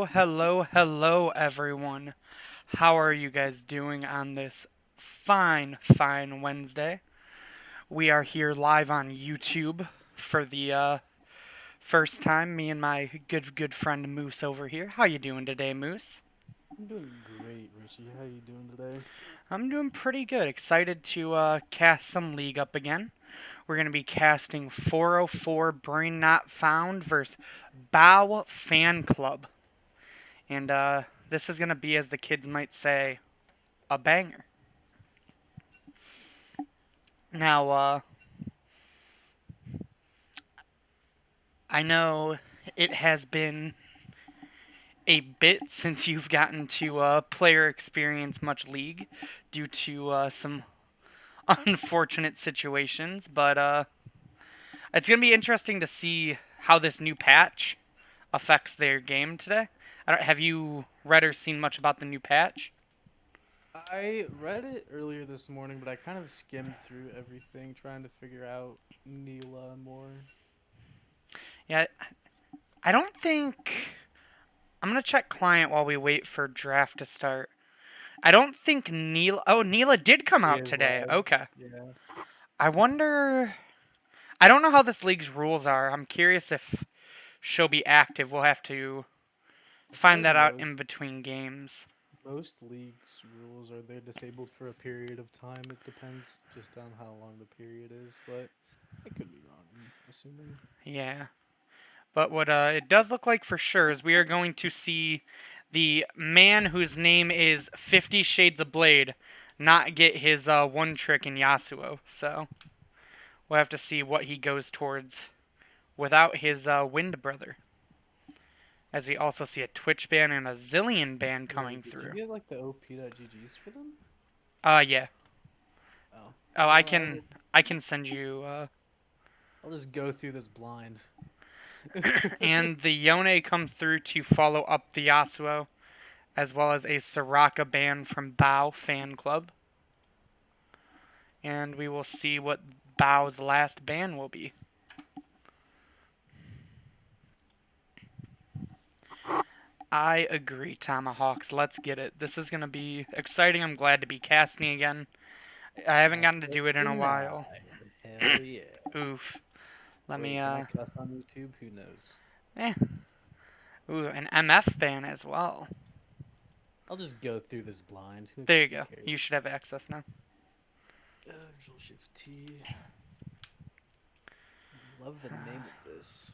Hello, hello, everyone. How are you guys doing on this fine Wednesday? We are here live on YouTube for the first time. Me and my good friend Moose over here. How you doing today, Moose? I'm doing great, Richie. How you doing today? I'm doing pretty good. Excited to cast some League up again. We're gonna be casting 404 Brain Not Found versus Bao Fanclub, and this is gonna be, as the kids might say, a banger. Now, I know it has been a bit since you've gotten to player experience much League due to some unfortunate situations, but it's going to be interesting to see how this new patch affects their game today. Have you read or seen much about the new patch? I read it earlier this morning, but I kind of skimmed through everything trying to figure out Neela more. Yeah, I don't think. I'm going to check client while we wait for draft to start. I don't think Neela. Oh, Neela did come She out is today. live. Okay. Yeah. I wonder. I don't know how this league's rules are. I'm curious if she'll be active. We'll have to I feel find like that out most in between games. most leagues rules are they're disabled for a period of time. It depends just on how long the period is, but I could be wrong, I'm assuming. Yeah. But what it does look like for sure is we are going to see the man whose name is 50 Shades of Blade not get his one trick in Yasuo. So we'll have to see what he goes towards without his Wind Brother. As we also see a Twitch ban and a Zillion ban coming Wait, did you through. get like the OP.GGs for them? Yeah. Oh. Oh, I Well, can I can send you I'll just go through this blind. and the Yone comes through to follow up the Yasuo, as well as a Soraka ban from Bao Fanclub. And we will see what Bao's last ban will be. I agree, Tomahawks. Let's get it. This is going to be exciting. I'm glad to be casting again. I haven't gotten to Castle do it in a while. denied. Hell yeah. Oof. Let me, Wait, can I cuss on YouTube? Who knows? eh. Ooh, an MF ban as well. I'll just go through this blind. Who There you who go. cares? You should have access now. Control Shift T. Love the name of this.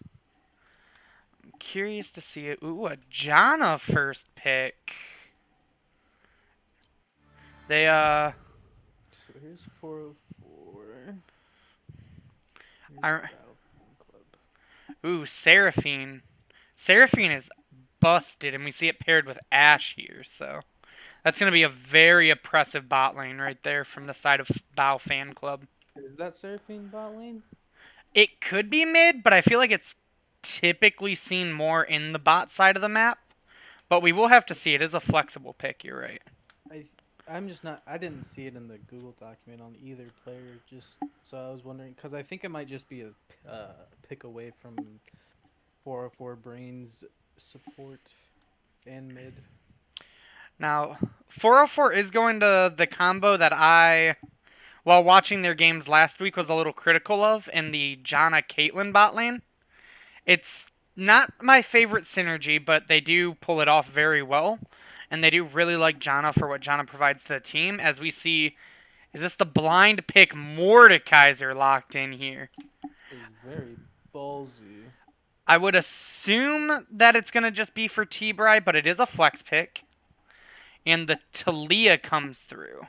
Curious to see it. Ooh, a Janna first pick. They, So here's 404. Here's I, Bao Fanclub. ooh, Seraphine. Seraphine is busted, and we see it paired with Ashe here, so that's going to be a very oppressive bot lane right there from the side of Bao Fanclub. Is that Seraphine bot lane? It could be mid, but I feel like it's typically seen more in the bot side of the map. But we will have to see. It is a flexible pick, you're right. I I'm just not. I didn't see it in the Google document on either player. Just so I was wondering because I think it might just be a pick away from 404 Brains support and mid. Now, 404 is going to the combo that I, while watching their games last week, was a little critical of in the Janna Caitlyn bot lane. It's not my favorite synergy, but they do pull it off very well. And they do really like Janna for what Janna provides to the team. As we see, is this the blind pick Mordekaiser locked in here? Is very ballsy. I would assume that it's going to just be for T-Bry, but it is a flex pick. And the Talia comes through.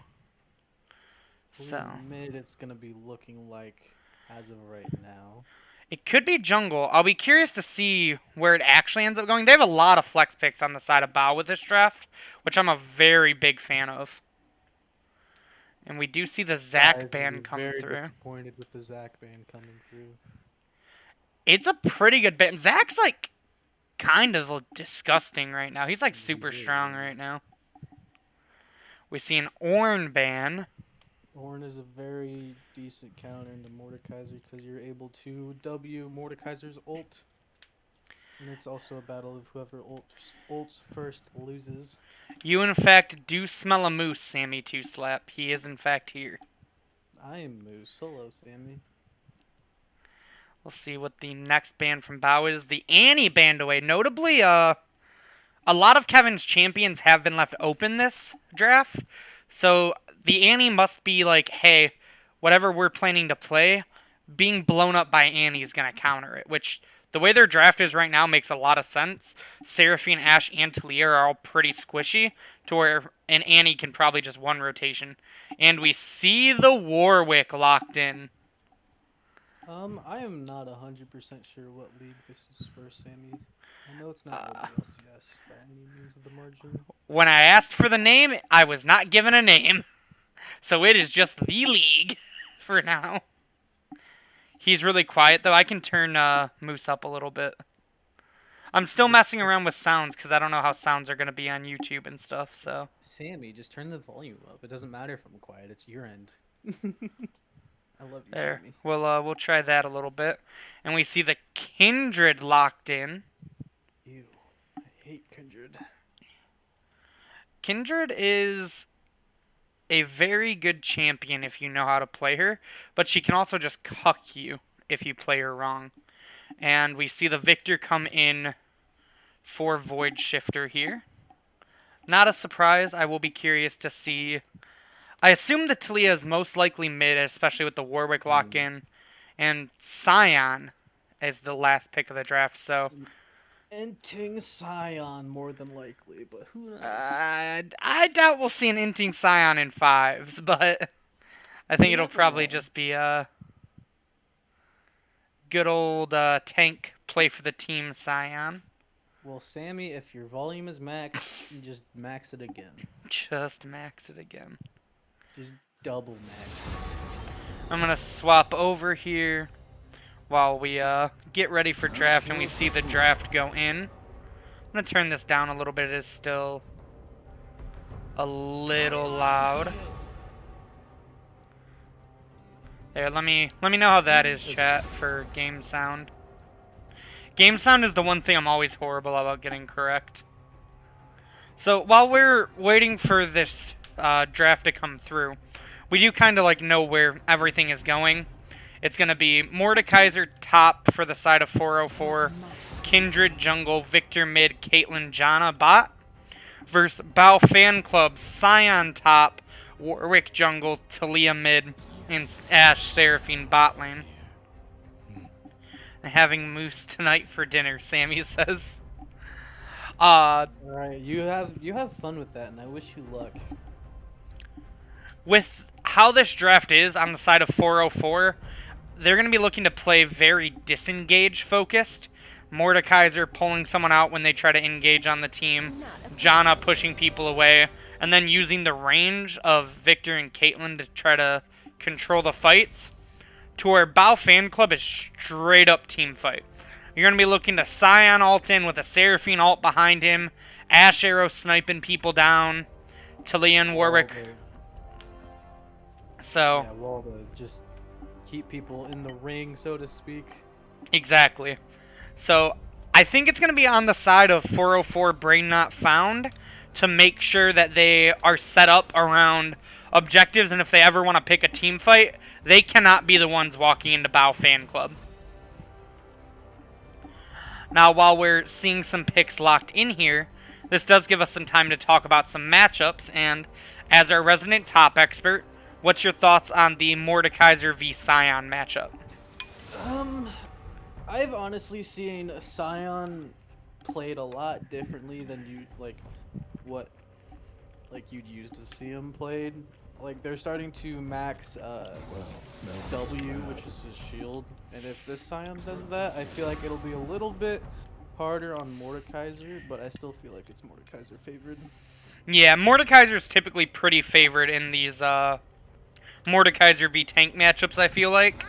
Who So, mid it's gonna be looking like as of right now? it could be jungle. I'll be curious to see where it actually ends up going. They have a lot of flex picks on the side of Bao with this draft, which I'm a very big fan of. And we do see the Zac Guys will ban be come very through. disappointed with the Zac ban coming through. It's a pretty good ban. Zac's like kind of disgusting right now. He's like He super really strong right is. now. We see an Ornn ban. Ornn is a very decent counter into Mordekaiser because you're able to W Mordekaiser's ult. And it's also a battle of whoever ults first loses. You, in fact, do smell a moose, Sammy Two Slap. He is, in fact, here. I am Moose. Solo, Sammy. We'll see what the next ban from Bao is. The Annie banned away. Notably, a lot of Kevin's champions have been left open this draft. So the Annie must be like, hey, whatever we're planning to play, being blown up by Annie is going to counter it. Which, the way their draft is right now makes a lot of sense. Seraphine, Ashe, and Talia are all pretty squishy, to where an Annie can probably just one rotation. And we see the Warwick locked in. I am not 100% sure what league this is for, Sammy. I know it's not LCS by any means of the margin. When I asked for the name, I was not given a name. So it is just the league for now. He's really quiet, though. I can turn Moose up a little bit. I'm still messing around with sounds because I don't know how sounds are going to be on YouTube and stuff, so. Sammy, just turn the volume up. It doesn't matter if I'm quiet. It's your end. I love you, There. Sammy. We'll try that a little bit. And we see the Kindred locked in. Ew. I hate Kindred. Kindred is a very good champion if you know how to play her, but she can also just cuck you if you play her wrong. And we see the Victor come in for Void Shifter here. Not a surprise. I will be curious to see. I assume that Talia is most likely mid, especially with the Warwick lock-in. And Scion is the last pick of the draft, so. Inting Scion, more than likely, but who knows? I doubt we'll see an Inting Scion in 5s, but I think it'll probably just be a good old tank play for the team Scion. Well, Sammy, if your volume is maxed, you just max it again. Just max it again. Just double max. I'm going to swap over here while we get ready for draft and we see the draft go in. I'm going to turn this down a little bit. It is still a little loud. There, let me know how that is, chat, for game sound. Game sound is the one thing I'm always horrible about getting correct. So while we're waiting for this draft to come through, we do kind of like know where everything is going. It's going to be Mordekaiser top for the side of 404, Kindred jungle, Victor mid, Caitlyn Janna bot, versus Bao Fanclub, Scion top, Warwick jungle, Talia mid, and Ashe Seraphine bot lane. Having moose tonight for dinner, Sammy says. Alright, you have fun with that, and I wish you luck. With how this draft is on the side of 404, they're going to be looking to play very disengage focused. Mordekaiser pulling someone out when they try to engage on the team, Janna pushing people away, and then using the range of Victor and Caitlyn to try to control the fights. To where Bao Fanclub is straight up team fight. You're going to be looking to Scion ult in with a Seraphine ult behind him, Ashe arrow sniping people down, Talia and Warwick. So, yeah, well, to just keep people in the ring, so to speak. Exactly. So, I think it's going to be on the side of 404 Brain Not Found to make sure that they are set up around objectives, and if they ever want to pick a team fight, they cannot be the ones walking into Bao Fanclub. Now, while we're seeing some picks locked in here, this does give us some time to talk about some matchups, and as our resident top expert, what's your thoughts on the Mordekaiser v Scion matchup? I've honestly seen Scion played a lot differently than you'd used to see him played. Like, they're starting to max W, which is his shield, and if this Scion does that, I feel like it'll be a little bit harder on Mordekaiser, but I still feel like it's Mordekaiser favored. Yeah, Mordekaiser's typically pretty favored in these Mordekaiser v tank matchups, I feel like.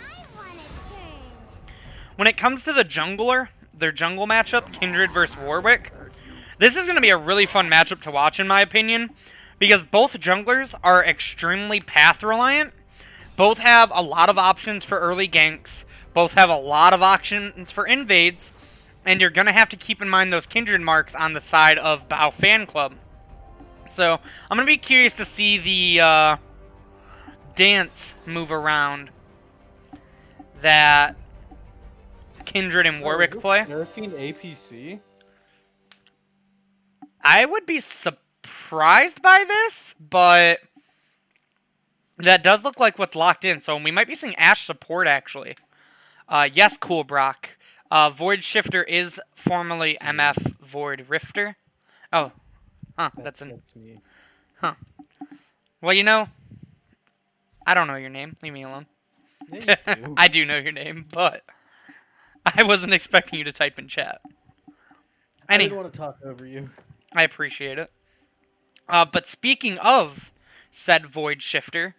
When it comes to the jungler, their jungle matchup, Kindred versus Warwick, this is going to be a really fun matchup to watch, in my opinion, because both junglers are extremely path reliant. Both have a lot of options for early ganks. Both have a lot of options for invades. And you're going to have to keep in mind those kindred marks on the side of Bao Fanclub. So I'm going to be curious to see the dance move around that Kindred and Oh, is Warwick this play. Seraphine APC? I would be surprised by this, but that does look like what's locked in. So we might be seeing Ashe support, actually. Yes, Cool Brock. Void Shifter is formerly MF Void Rifter. Oh, that's an... That's me. Huh. Well, you know, I don't know your name. Leave me alone. Yeah, you do. I do know your name, but I wasn't expecting you to type in chat. I didn't want to talk over you. I appreciate it. But speaking of said Void Shifter,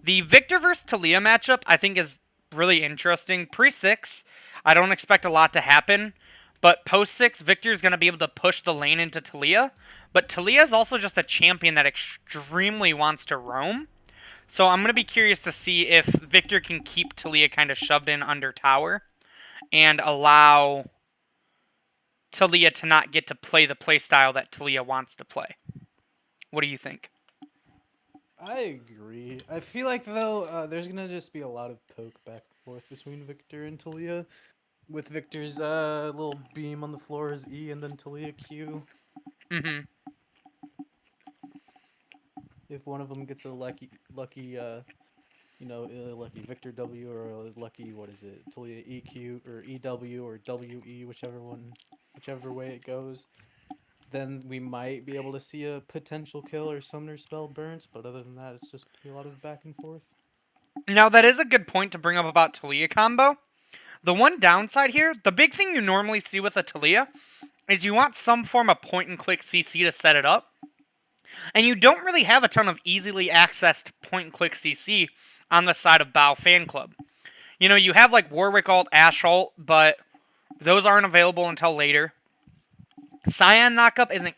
the Victor vs. Talia matchup I think is really interesting. Pre-6, I don't expect a lot to happen, but post-6, Victor's going to be able to push the lane into Talia, but Talia is also just a champion that extremely wants to roam, so I'm going to be curious to see if Victor can keep Talia kind of shoved in under tower and allow Talia to not get to play the playstyle that Talia wants to play. What do you think? I agree. I feel like though there's gonna just be a lot of poke back and forth between Victor and Talia, with Victor's little beam on the floor as E and then Talia Q. Mm-hmm. If one of them gets a lucky lucky Victor W or a lucky what is it, Talia EQ or EW or WE, whichever way it goes, then we might be able to see a potential kill or summoner spell burnt. But other than that, it's just gonna be a lot of back and forth. Now, that is a good point to bring up about Talia combo. The one downside here, the big thing you normally see with a Talia, is you want some form of point-and-click CC to set it up. And you don't really have a ton of easily accessed point-and-click CC on the side of Bao Fanclub. You know, you have like Warwick ult, Ashe ult, but those aren't available until later. Scion knockup isn't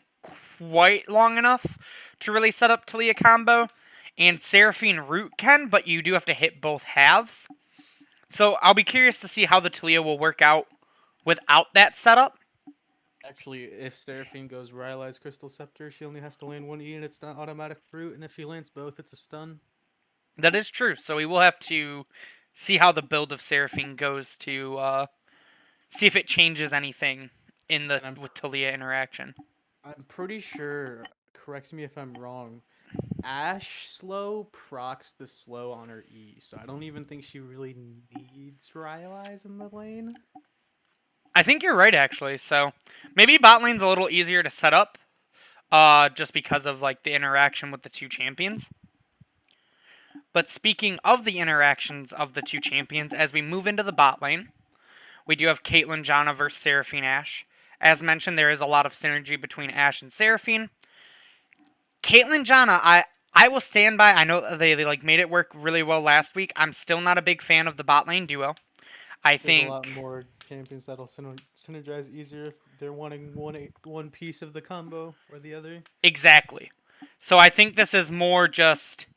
quite long enough to really set up Talia combo. And Seraphine Root can, but you do have to hit both halves. So I'll be curious to see how the Talia will work out without that setup. Actually, if Seraphine goes Rylai's Crystal Scepter, she only has to land one E and it's not automatic fruit, and if she lands both, it's a stun. That is true, so we will have to see how the build of Seraphine goes to see if it changes anything in the with Talia interaction. I'm pretty sure, correct me if I'm wrong, Ashe slow procs the slow on her E, so I don't even think she really needs Rylai's in the lane. I think you're right, actually. So maybe bot lane's a little easier to set up, just because of like the interaction with the two champions. But speaking of the interactions of the two champions, as we move into the bot lane, we do have Caitlyn Janna versus Seraphine Ashe. As mentioned, there is a lot of synergy between Ashe and Seraphine. Caitlyn Janna, I will stand by. I know they like made it work really well last week. I'm still not a big fan of the bot lane duo. I think a lot more champions that'll synergize easier if they're wanting one piece of the combo or the other. Exactly. So I think this is more just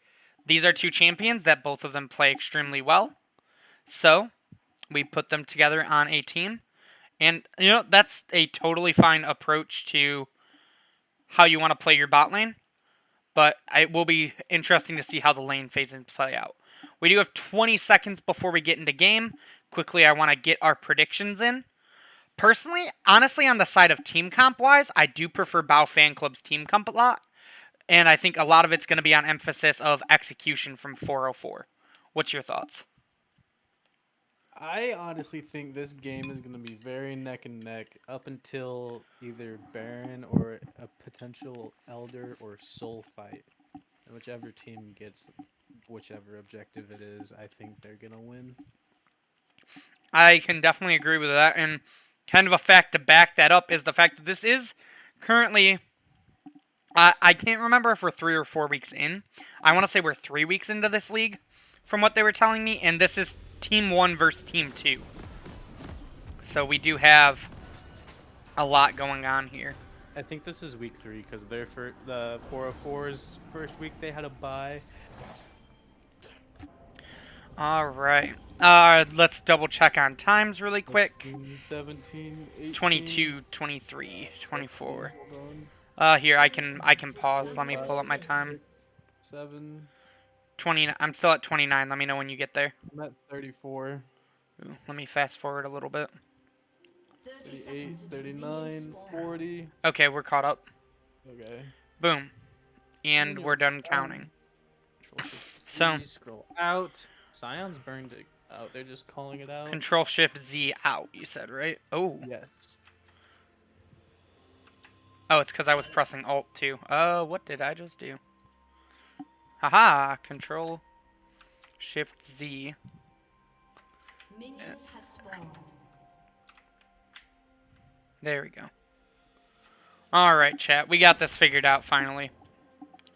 these are two champions that both of them play extremely well. So we put them together on a team. And, you know, that's a totally fine approach to how you want to play your bot lane. But it will be interesting to see how the lane phases play out. We do have 20 seconds before we get into game. Quickly, I want to get our predictions in. Personally, honestly, on the side of team comp-wise, I do prefer Bao Fanclub's team comp a lot. And I think a lot of it's going to be on emphasis of execution from 404. What's your thoughts? I honestly think this game is going to be very neck and neck up until either Baron or a potential Elder or Soul fight. And whichever team gets whichever objective it is, I think they're going to win. I can definitely agree with that. And kind of a fact to back that up is the fact that this is currently... I can't remember if we're 3 or 4 weeks in. I want to say we're 3 weeks into this league, from what they were telling me. And this is Team 1 versus Team 2. So we do have a lot going on here. I think this is week 3 because they're for the 404's first week they had a bye. All right. Let's double check on times really quick. 16, 17, 18. 22, 23, Let's see, 24. hold on. Here I can pause. Let me 5, pull up my time. 6, 7. 20. I'm still at 29. Let me know when you get there. I'm at 34. Ooh, let me fast forward a little bit. 38, 39, 40. Okay, we're caught up. Okay. Boom. And we're done counting. So, Scroll out. Scion's burned it out. They're just calling it out. Control Shift Z out, you said, right? Oh. Yes. Oh, it's because I was pressing Alt too. What did I just do? Haha, Control Shift Z. Minions have spawned. There we go. Alright, chat. We got this figured out finally.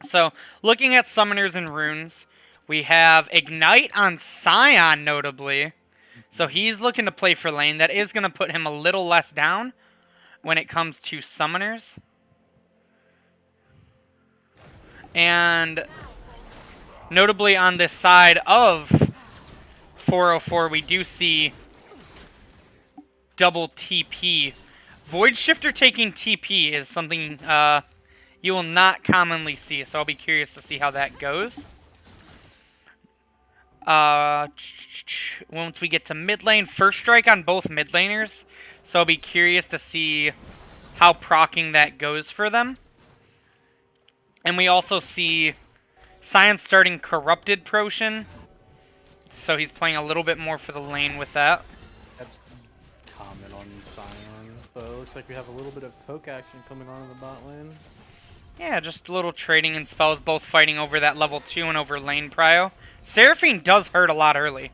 So, looking at Summoners and Runes, we have Ignite on Scion, notably. So he's looking to play for lane. That is going to put him a little less down when it comes to Summoners. And notably on this side of 404, we do see double TP. Void Shifter taking TP is something you will not commonly see, so I'll be curious to see how that goes. Once we get to mid lane, first strike on both mid laners, so I'll be curious to see how proccing that goes for them. And we also see Scion starting Corrupted Potion, so he's playing a little bit more for the lane with that. That's common on Scion, but it looks like we have a little bit of poke action coming on in the bot lane. Yeah, just a little trading in spells, both fighting over that level 2 and over lane prio. Seraphine does hurt a lot early.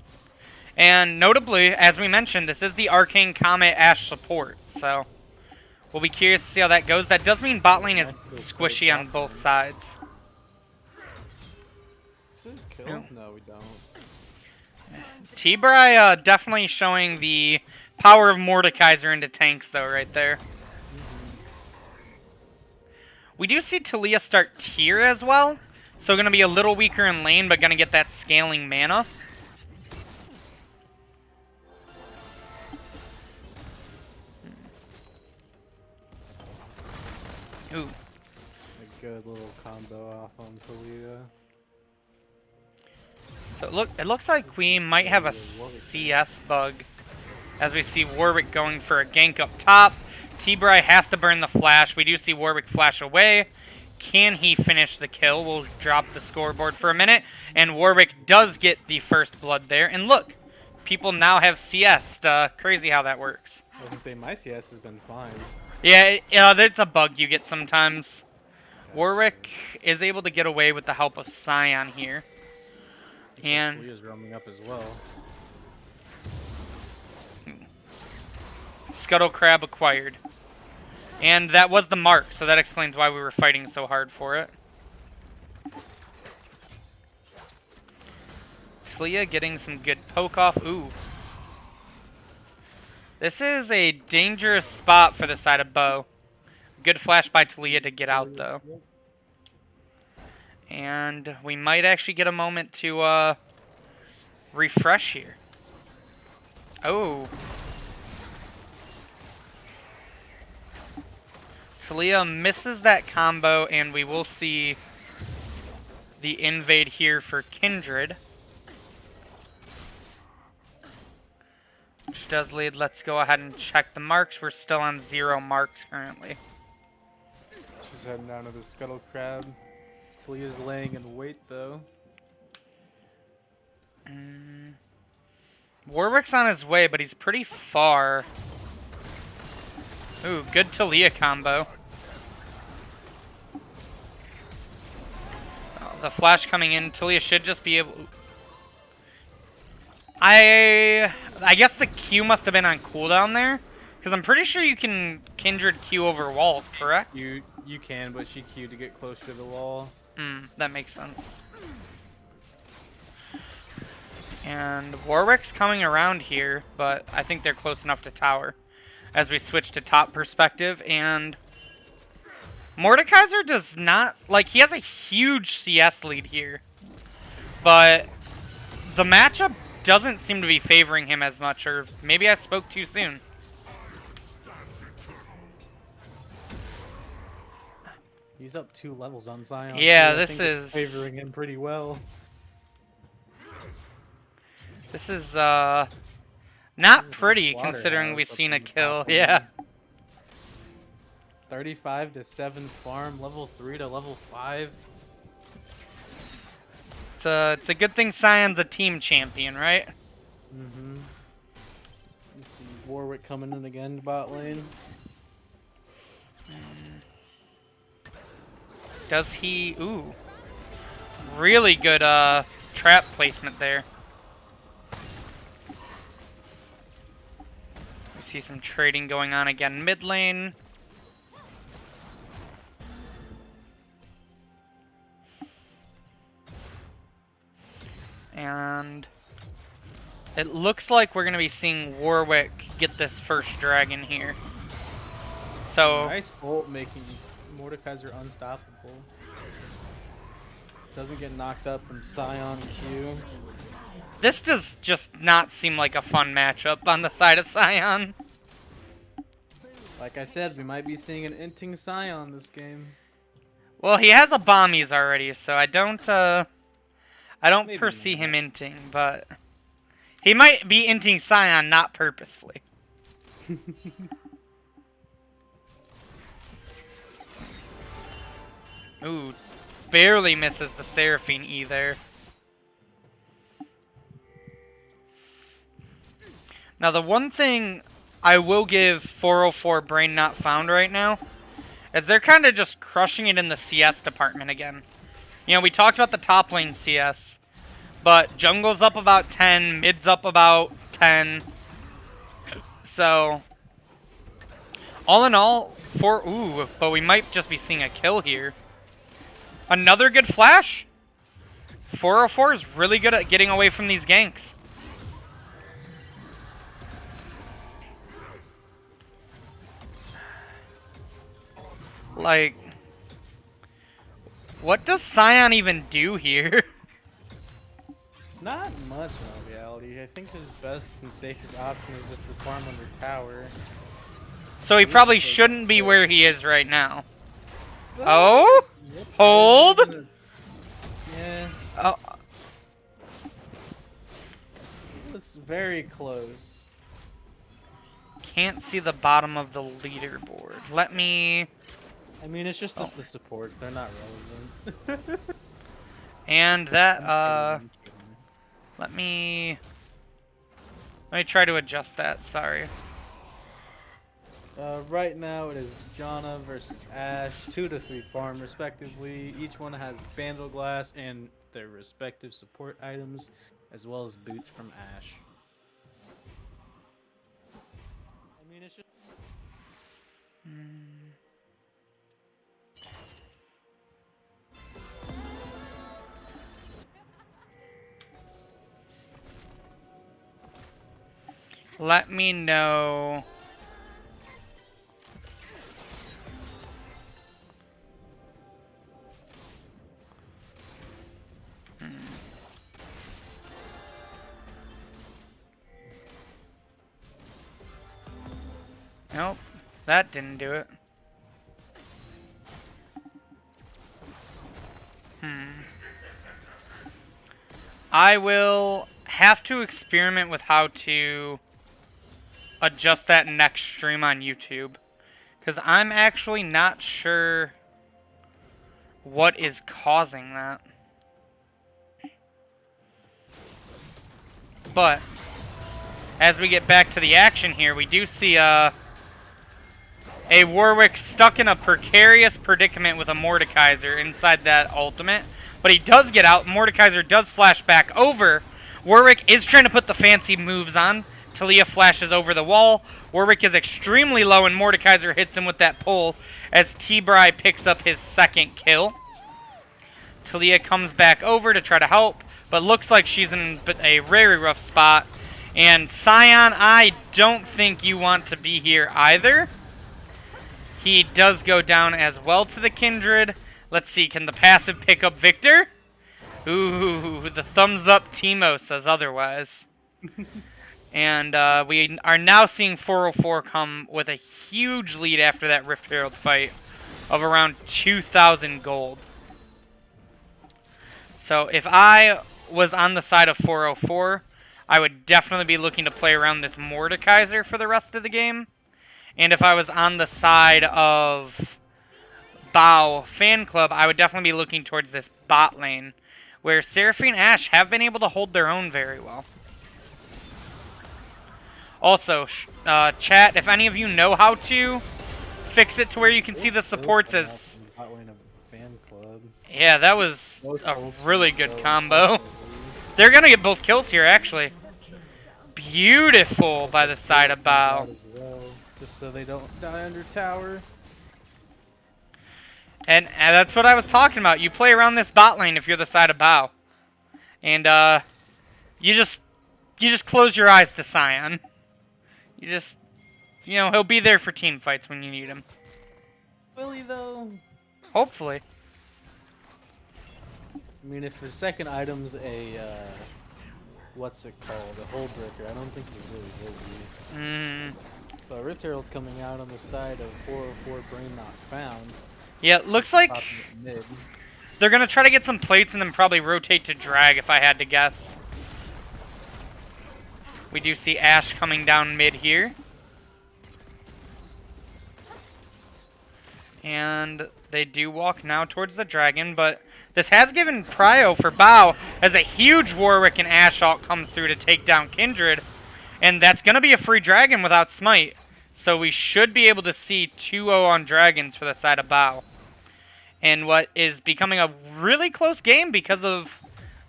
And notably, as we mentioned, this is the Arcane Comet Ash support, so we'll be curious to see how that goes. That does mean bot lane is squishy on both sides. Is it a kill? No, we don't. T-Bry definitely showing the power of Mordekaiser into tanks, though, right there. We do see Talia start tier as well, so going to be a little weaker in lane, but going to get that scaling mana. Ooh. A good little combo off on Talia. So it looks like we might have a CS bug, as we see Warwick going for a gank up top. T-Bry has to burn the flash. We do see Warwick flash away. Can he finish the kill? We'll drop the scoreboard for a minute. And Warwick does get the first blood there. And look, people now have CS. Crazy how that works. I was gonna say, my CS has been fine. Yeah, that's a bug you get sometimes. Warwick is able to get away with the help of Scion here. And Talia's roaming up as well. Scuttle Crab acquired. And that was the mark, so that explains why we were fighting so hard for it. Talia getting some good poke off. Ooh. This is a dangerous spot for the side of Bo. Good flash by Talia to get out, though. And we might actually get a moment to refresh here. Oh. Talia misses that combo, and we will see the invade here for Kindred. Which does lead. Let's go ahead and check the marks. We're still on 0 marks currently. She's heading down to the Scuttle Crab. Talia's laying in wait, though. Warwick's on his way, but he's pretty far. Ooh, good Talia combo. Oh, the flash coming in. Talia should just be able... I guess the Q must have been on cooldown there, because I'm pretty sure you can Kindred Q over walls, correct? You can, but she Q'd to get closer to the wall. That makes sense. And Warwick's coming around here, but I think they're close enough to tower as we switch to top perspective. And Mordekaiser does not, like, he has a huge CS lead here, but the matchup doesn't seem to be favoring him as much, or maybe I spoke too soon. He's up 2 levels on Zion. Yeah, too. I this think it's is favoring him pretty well. not This is pretty a considering we've slaughterhouse up seen in a the kill. top Yeah. lane. 35 to 7 farm, level 3 to level 5. It's a good thing Sion's a team champion, right? Mm-hmm. You see Warwick coming in again to bot lane. Does he... Ooh. Really good trap placement there. We see some trading going on again mid lane. And it looks like we're going to be seeing Warwick get this first dragon here. So Nice ult making Mordekaiser unstoppable. Doesn't get knocked up from Sion Q. this does just not seem like a fun matchup on the side of Sion. Like I said, we might be seeing an inting Sion this game. Well, he has a bombies already, so I don't Maybe foresee not. him inting, but he might be inting Sion not purposefully. Ooh, barely misses the Seraphine either. Now, the one thing I will give 404 Brain Not Found right now is they're kind of just crushing it in the CS department again. You know, we talked about the top lane CS, but jungle's up about 10, mid's up about 10. So, all in all, but we might just be seeing a kill here. Another good flash. 404 is really good at getting away from these ganks. Like, what does Sion even do here? Not much in reality. I think his best and safest option is just to farm under tower. So he probably shouldn't be where he is right now. Oh? Hold? Yeah, Oh, it was very close. can't see the bottom of the leaderboard. Let me... I mean, it's just the supports. They're not relevant. And that, let me try to adjust that, sorry. Right now it is Janna versus Ashe, 2 to 3 farm respectively. Each one has Vandal Glass and their respective support items, as well as boots from Ashe. I mean, it's just... Let me know. Nope, that didn't do it. I will have to experiment with how to adjust that next stream on YouTube, because I'm actually not sure what is causing that. But as we get back to the action here, we do see a Warwick stuck in a precarious predicament with a Mordekaiser inside that ultimate. But he does get out. Mordekaiser does flash back over. Warwick is trying to put the fancy moves on. Talia flashes over the wall. Warwick is extremely low, and Mordekaiser hits him with that pull as T-Bry picks up his second kill. Talia comes back over to try to help, but looks like she's in a very rough spot. And Sion, I don't think you want to be here either. He does go down as well to the Kindred. Let's see, can the passive pick up Victor? Ooh, the thumbs up Timo says otherwise. And we are now seeing 404 come with a huge lead after that Rift Herald fight of around 2,000 gold. So if I was on the side of 404, I would definitely be looking to play around this Mordekaiser for the rest of the game. And if I was on the side of Bao Fanclub, I would definitely be looking towards this bot lane, where Seraphine and Ashe have been able to hold their own very well. Also, chat, if any of you know how to fix it to where you can see the supports as... Yeah, that was a really good combo. They're going to get both kills here, actually. Beautiful by the side of Bao. Just so they don't die under tower. And that's what I was talking about. You play around this bot lane if you're the side of Bao. And you just close your eyes to Sion. You just, he'll be there for team fights when you need him. Will he, though? Hopefully. I mean, if his second item's a, what's it called? A hold breaker, I don't think he really will be. But Rift Herald coming out on the side of 404 Brain Not Found. Yeah, it looks like they're going to try to get some plates and then probably rotate to drag if I had to guess. We do see Ashe coming down mid here. And they do walk now towards the dragon, but this has given prio for Bao as a huge Warwick and Ashe ult comes through to take down Kindred. And that's going to be a free dragon without smite. So we should be able to see 2-0 on dragons for the side of Bao. And what is becoming a really close game because of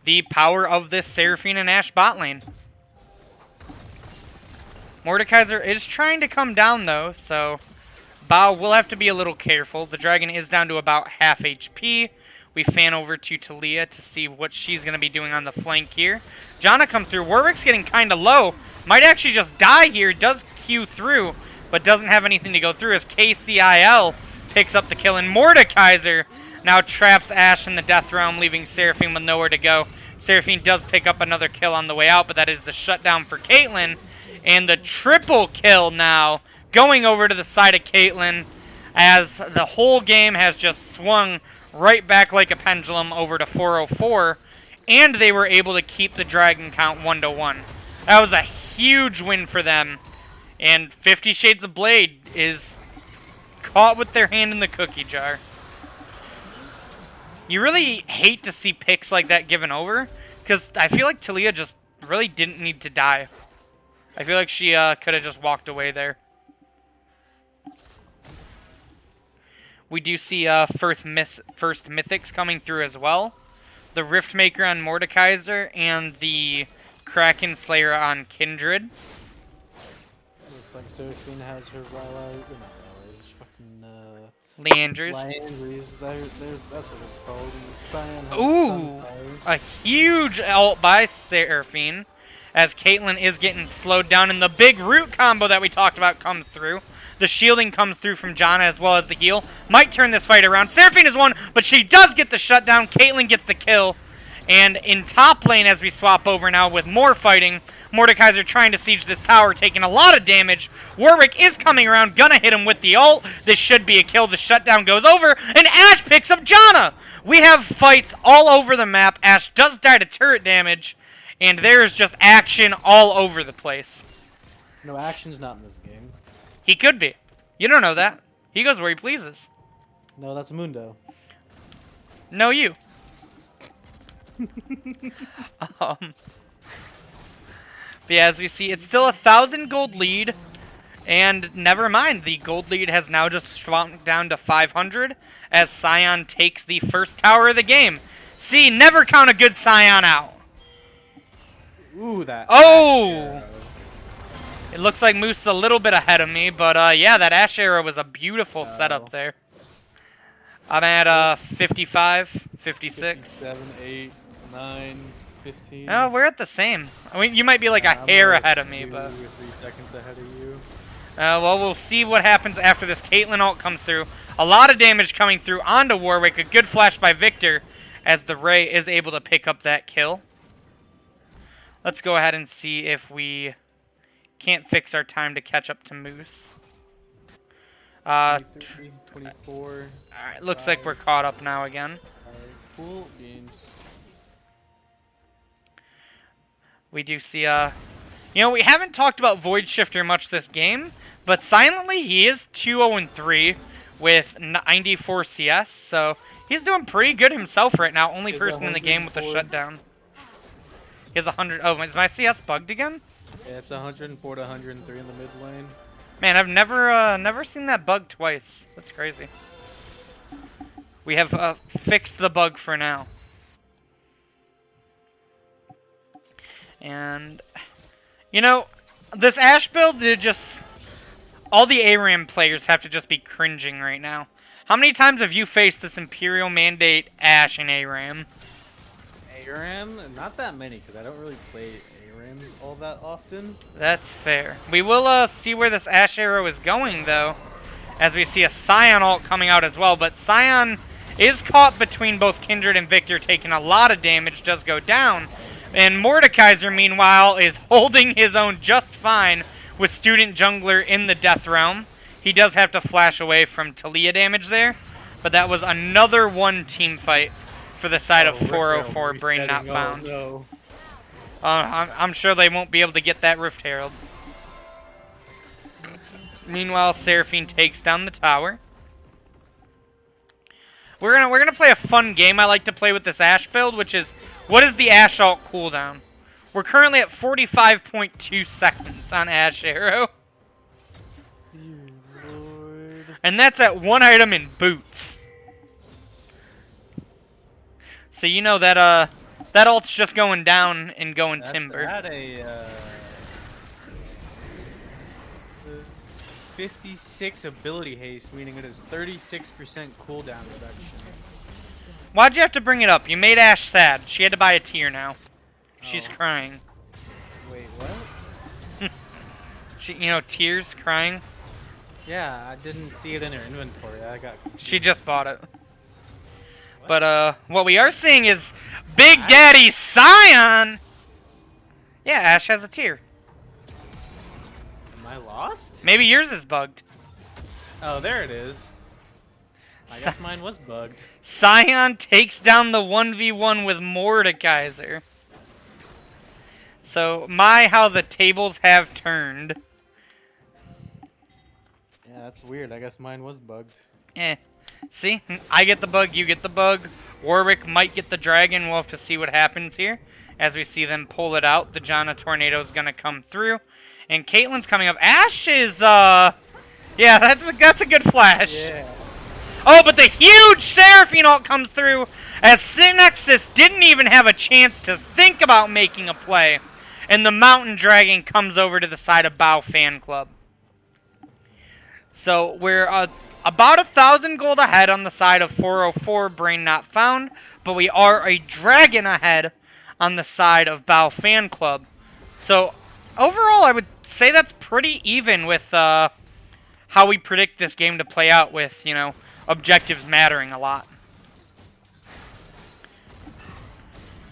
the power of this Seraphine and Ashe bot lane. Mordekaiser is trying to come down, though, so Bao will have to be a little careful. The dragon is down to about half HP. We fan over to Talia to see what she's going to be doing on the flank here. Janna comes through. Warwick's getting kind of low. Might actually just die here. Does Q through, but doesn't have anything to go through as KCIL picks up the kill. And Mordekaiser now traps Ashe in the death realm, leaving Seraphine with nowhere to go. Seraphine does pick up another kill on the way out, but that is the shutdown for Caitlyn. And the triple kill now going over to the side of Caitlyn as the whole game has just swung right back like a pendulum over to 404. And they were able to keep the dragon count 1-1. That was a huge win for them. And 50 Shades of Blade is caught with their hand in the cookie jar. You really hate to see picks like that given over, because I feel like Talia just really didn't need to die. I feel like she could have just walked away there. We do see first Mythics coming through as well. The Riftmaker on Mordekaiser and the Kraken Slayer on Kindred. Looks like Seraphine has her Leandris. That's what it's called. Cyan Ooh! A huge ult by Seraphine, as Caitlyn is getting slowed down, and the big root combo that we talked about comes through. The shielding comes through from Janna as well as the heal. Might turn this fight around. Seraphine is one, but she does get the shutdown. Caitlyn gets the kill. And in top lane, as we swap over now with more fighting, Mordekaiser trying to siege this tower, taking a lot of damage. Warwick is coming around, gonna hit him with the ult. This should be a kill. The shutdown goes over, and Ashe picks up Janna. We have fights all over the map. Ashe does die to turret damage, and there's just action all over the place. No, action's not in this game. He could be. You don't know that. He goes where he pleases. No, that's Mundo. No, you. But yeah, as we see, it's still 1,000 gold lead. And never mind, the gold lead has now just shrunk down to 500 as Sion takes the first tower of the game. See, never count a good Sion out. Ooh, that. Oh! It looks like Moose is a little bit ahead of me, but yeah, that Ashe arrow was a beautiful setup there. I'm at 55, 56. 7, 8, 9, 15. Oh, we're at the same. I mean, you might be like a hair ahead of me, but... 3 seconds ahead of you. Well, we'll see what happens after this Caitlyn ult comes through. A lot of damage coming through onto Warwick. A good flash by Victor as the Ray is able to pick up that kill. Let's go ahead and see if we can't fix our time to catch up to Moose. 23, 24. Alright, looks like we're caught up now again. Alright, cool beans. We do see, we haven't talked about Void Shifter much this game, but silently he is 2-0-3 with 94 CS, so he's doing pretty good himself right now. Only person in the game with a shutdown. He has 100. Oh, is my CS bugged again? Yeah, it's 104 to 103 in the mid lane. Man, I've never seen that bug twice. That's crazy. We have fixed the bug for now. And, this Ashe build, all the ARAM players have to just be cringing right now. How many times have you faced this Imperial Mandate Ashe in ARAM? ARAM? Not that many, because I don't really play ARAM all that often. That's fair. We will see where this Ashe arrow is going, though, as we see a Scion ult coming out as well. But Scion is caught between both Kindred and Victor, taking a lot of damage, does go down. And Mordekaiser, meanwhile, is holding his own just fine with Student Jungler in the Death Realm. He does have to flash away from Talia damage there, but that was another one team fight for the side of 404 Brain Not Found. No. I'm sure they won't be able to get that Rift Herald. Meanwhile, Seraphine takes down the tower. We're gonna play a fun game I like to play with this Ashe build, which is, what is the Ashe ult cooldown? We're currently at 45.2 seconds on Ashe Arrow. Lord. And that's at one item in boots. So you know that that ult's just going down and going timber. That a 56 ability haste, meaning it is 36% cooldown reduction. Why'd you have to bring it up? You made Ashe sad. She had to buy a tier now. She's crying. Wait, what? Tears, crying. Yeah, I didn't see it in her inventory. I got confused. She just bought it. But what we are seeing is Big Daddy Scion. Yeah, Ashe has a tier. Am I lost? Maybe yours is bugged. Oh, there it is. I guess mine was bugged. Scion takes down the 1v1 with Mordekaiser. So, how the tables have turned. Yeah, that's weird. I guess mine was bugged. See? I get the bug, you get the bug. Warwick might get the dragon. We'll have to see what happens here. As we see them pull it out, the Janna Tornado is going to come through. And Caitlyn's coming up. Ashe is, yeah, that's a good flash. Yeah. Oh, but the huge Seraphine ult comes through as Synexus didn't even have a chance to think about making a play. And the Mountain Dragon comes over to the side of Bao Fanclub. So we're about 1,000 gold ahead on the side of 404 Brain Not Found. But we are a dragon ahead on the side of Bao Fanclub. So overall, I would say that's pretty even with how we predict this game to play out with, objectives mattering a lot.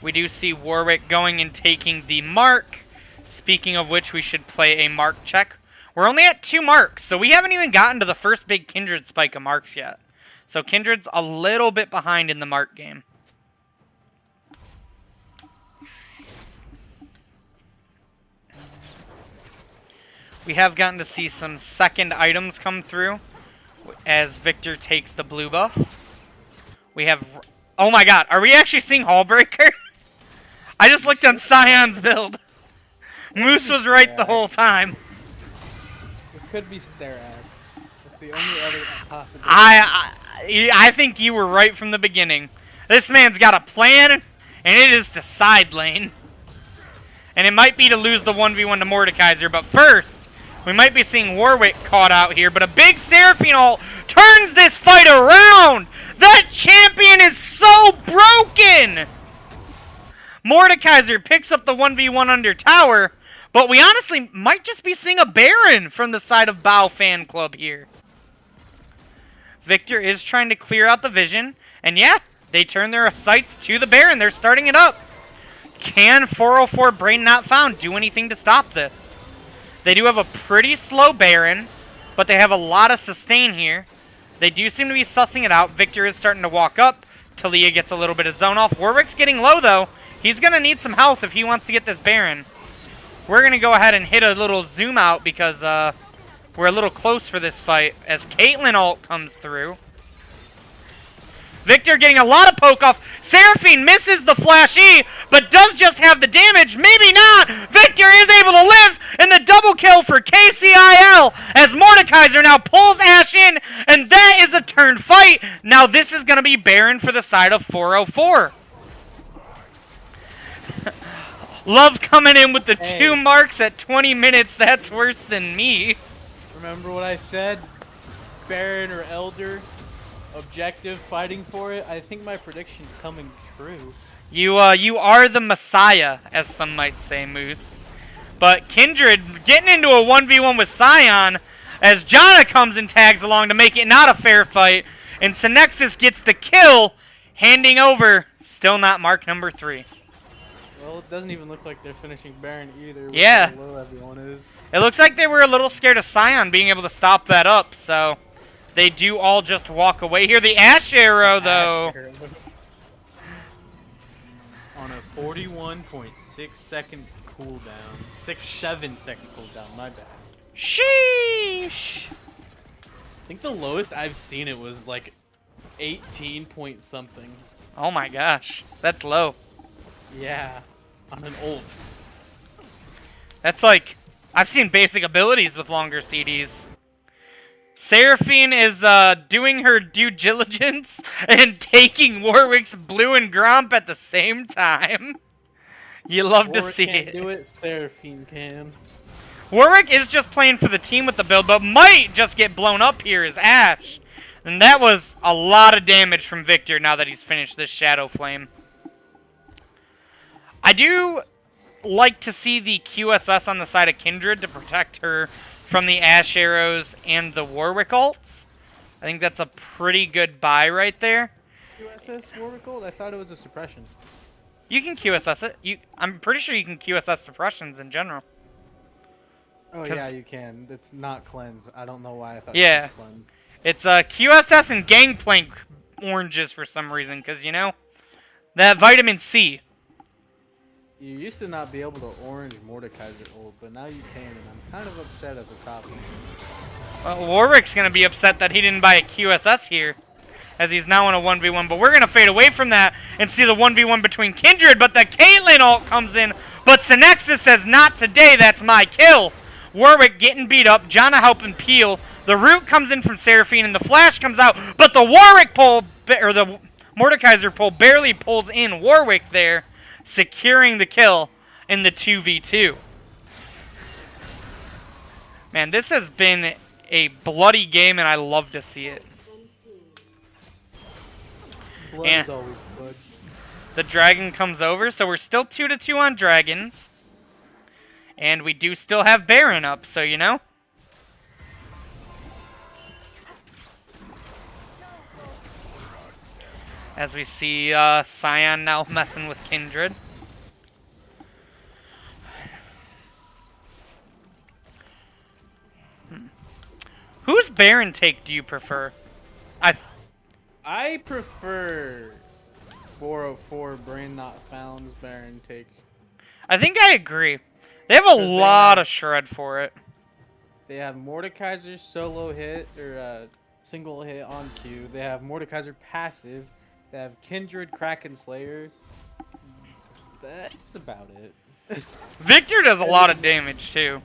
We do see Warwick going and taking the mark. Speaking of which, we should play a mark check. We're only at 2 marks, so we haven't even gotten to the first big Kindred spike of marks yet. So Kindred's a little bit behind in the mark game. We have gotten to see some second items come through as Victor takes the blue buff. We have... Oh my god, are we actually seeing Hallbreaker? I just looked on Scion's build. Moose was right the whole time. It could be Sterax. That's the only other possibility. I think you were right from the beginning. This man's got a plan, and it is the side lane. And it might be to lose the 1v1 to Mordekaiser, but first, we might be seeing Warwick caught out here, but a big Seraphine ult turns this fight around! That champion is so broken! Mordekaiser picks up the 1v1 under tower, but we honestly might just be seeing a Baron from the side of Bao Fanclub here. Victor is trying to clear out the vision, and yeah, they turn their sights to the Baron. They're starting it up. Can 404 Brain Not Found do anything to stop this? They do have a pretty slow Baron, but they have a lot of sustain here. They do seem to be sussing it out. Victor is starting to walk up. Talia gets a little bit of zone off. Warwick's getting low, though. He's going to need some health if he wants to get this Baron. We're going to go ahead and hit a little zoom out because we're a little close for this fight as Caitlyn ult comes through. Victor getting a lot of poke off. Seraphine misses the flash E, but does just have the damage. Maybe not. Victor is able to live, and the double kill for KCIL as Mordekaiser now pulls Ashe in, and that is a turn fight. Now this is going to be Baron for the side of 404. Love coming in with the 2 marks at 20 minutes. That's worse than me. Remember what I said? Baron or Elder? Objective, fighting for it. I think my prediction's coming true. You are the Messiah, as some might say, Moose. But Kindred getting into a 1v1 with Sion as Janna comes and tags along to make it not a fair fight. And Synexus gets the kill, handing over, still not mark number 3. Well, it doesn't even look like they're finishing Baron either. Yeah. How low everyone is. It looks like they were a little scared of Sion being able to stop that up, so they do all just walk away here. The Ashe arrow, though. On a 41.6 second cooldown. 7 second cooldown, my bad. Sheesh. I think the lowest I've seen it was like 18 point something. Oh my gosh. That's low. Yeah. On an ult. That's like, I've seen basic abilities with longer CDs. Seraphine is doing her due diligence and taking Warwick's blue and Gromp at the same time. You love to see can't it. do it, Seraphine can. Warwick is just playing for the team with the build, but might just get blown up here as Ashe. And that was a lot of damage from Victor now that he's finished this Shadow Flame. I do like to see the QSS on the side of Kindred to protect her from the Ashe arrows and the Warwick ults. I think that's a pretty good buy right there. QSS Warwick ult? I thought it was a suppression. You can QSS it. I'm pretty sure you can QSS suppressions in general. Oh yeah, you can. It's not cleanse. I don't know why I thought yeah. it was cleanse. It's QSS and Gangplank oranges for some reason, because, you know, that vitamin C. You used to not be able to orange Mordekaiser ult, but now you can, and I'm kind of upset as a top laner. Warwick's going to be upset that he didn't buy a QSS here, as he's now in a 1v1, but we're going to fade away from that and see the 1v1 between Kindred, but the Caitlyn ult comes in, but Synexus says, not today, that's my kill. Warwick getting beat up, Janna helping peel, the root comes in from Seraphine, and the flash comes out, but the Warwick pull, or the Mordekaiser pull barely pulls in Warwick there, securing the kill in the 2v2. Man, this has been a bloody game, and I love to see it. Blood And is always good. the dragon comes over, so we're still 2-2 on dragons. And we do still have Baron up, so you know. As we see Sion now messing with Kindred. Whose Baron take do you prefer? I prefer 404 Brain Not Found's Baron take. I think I agree. They have a lot of shred for it. They have Mordekaiser's solo hit, or single hit on Q. They have Mordekaiser passive. They have Kindred, Kraken Slayer. That's about it. Victor does a lot of damage too.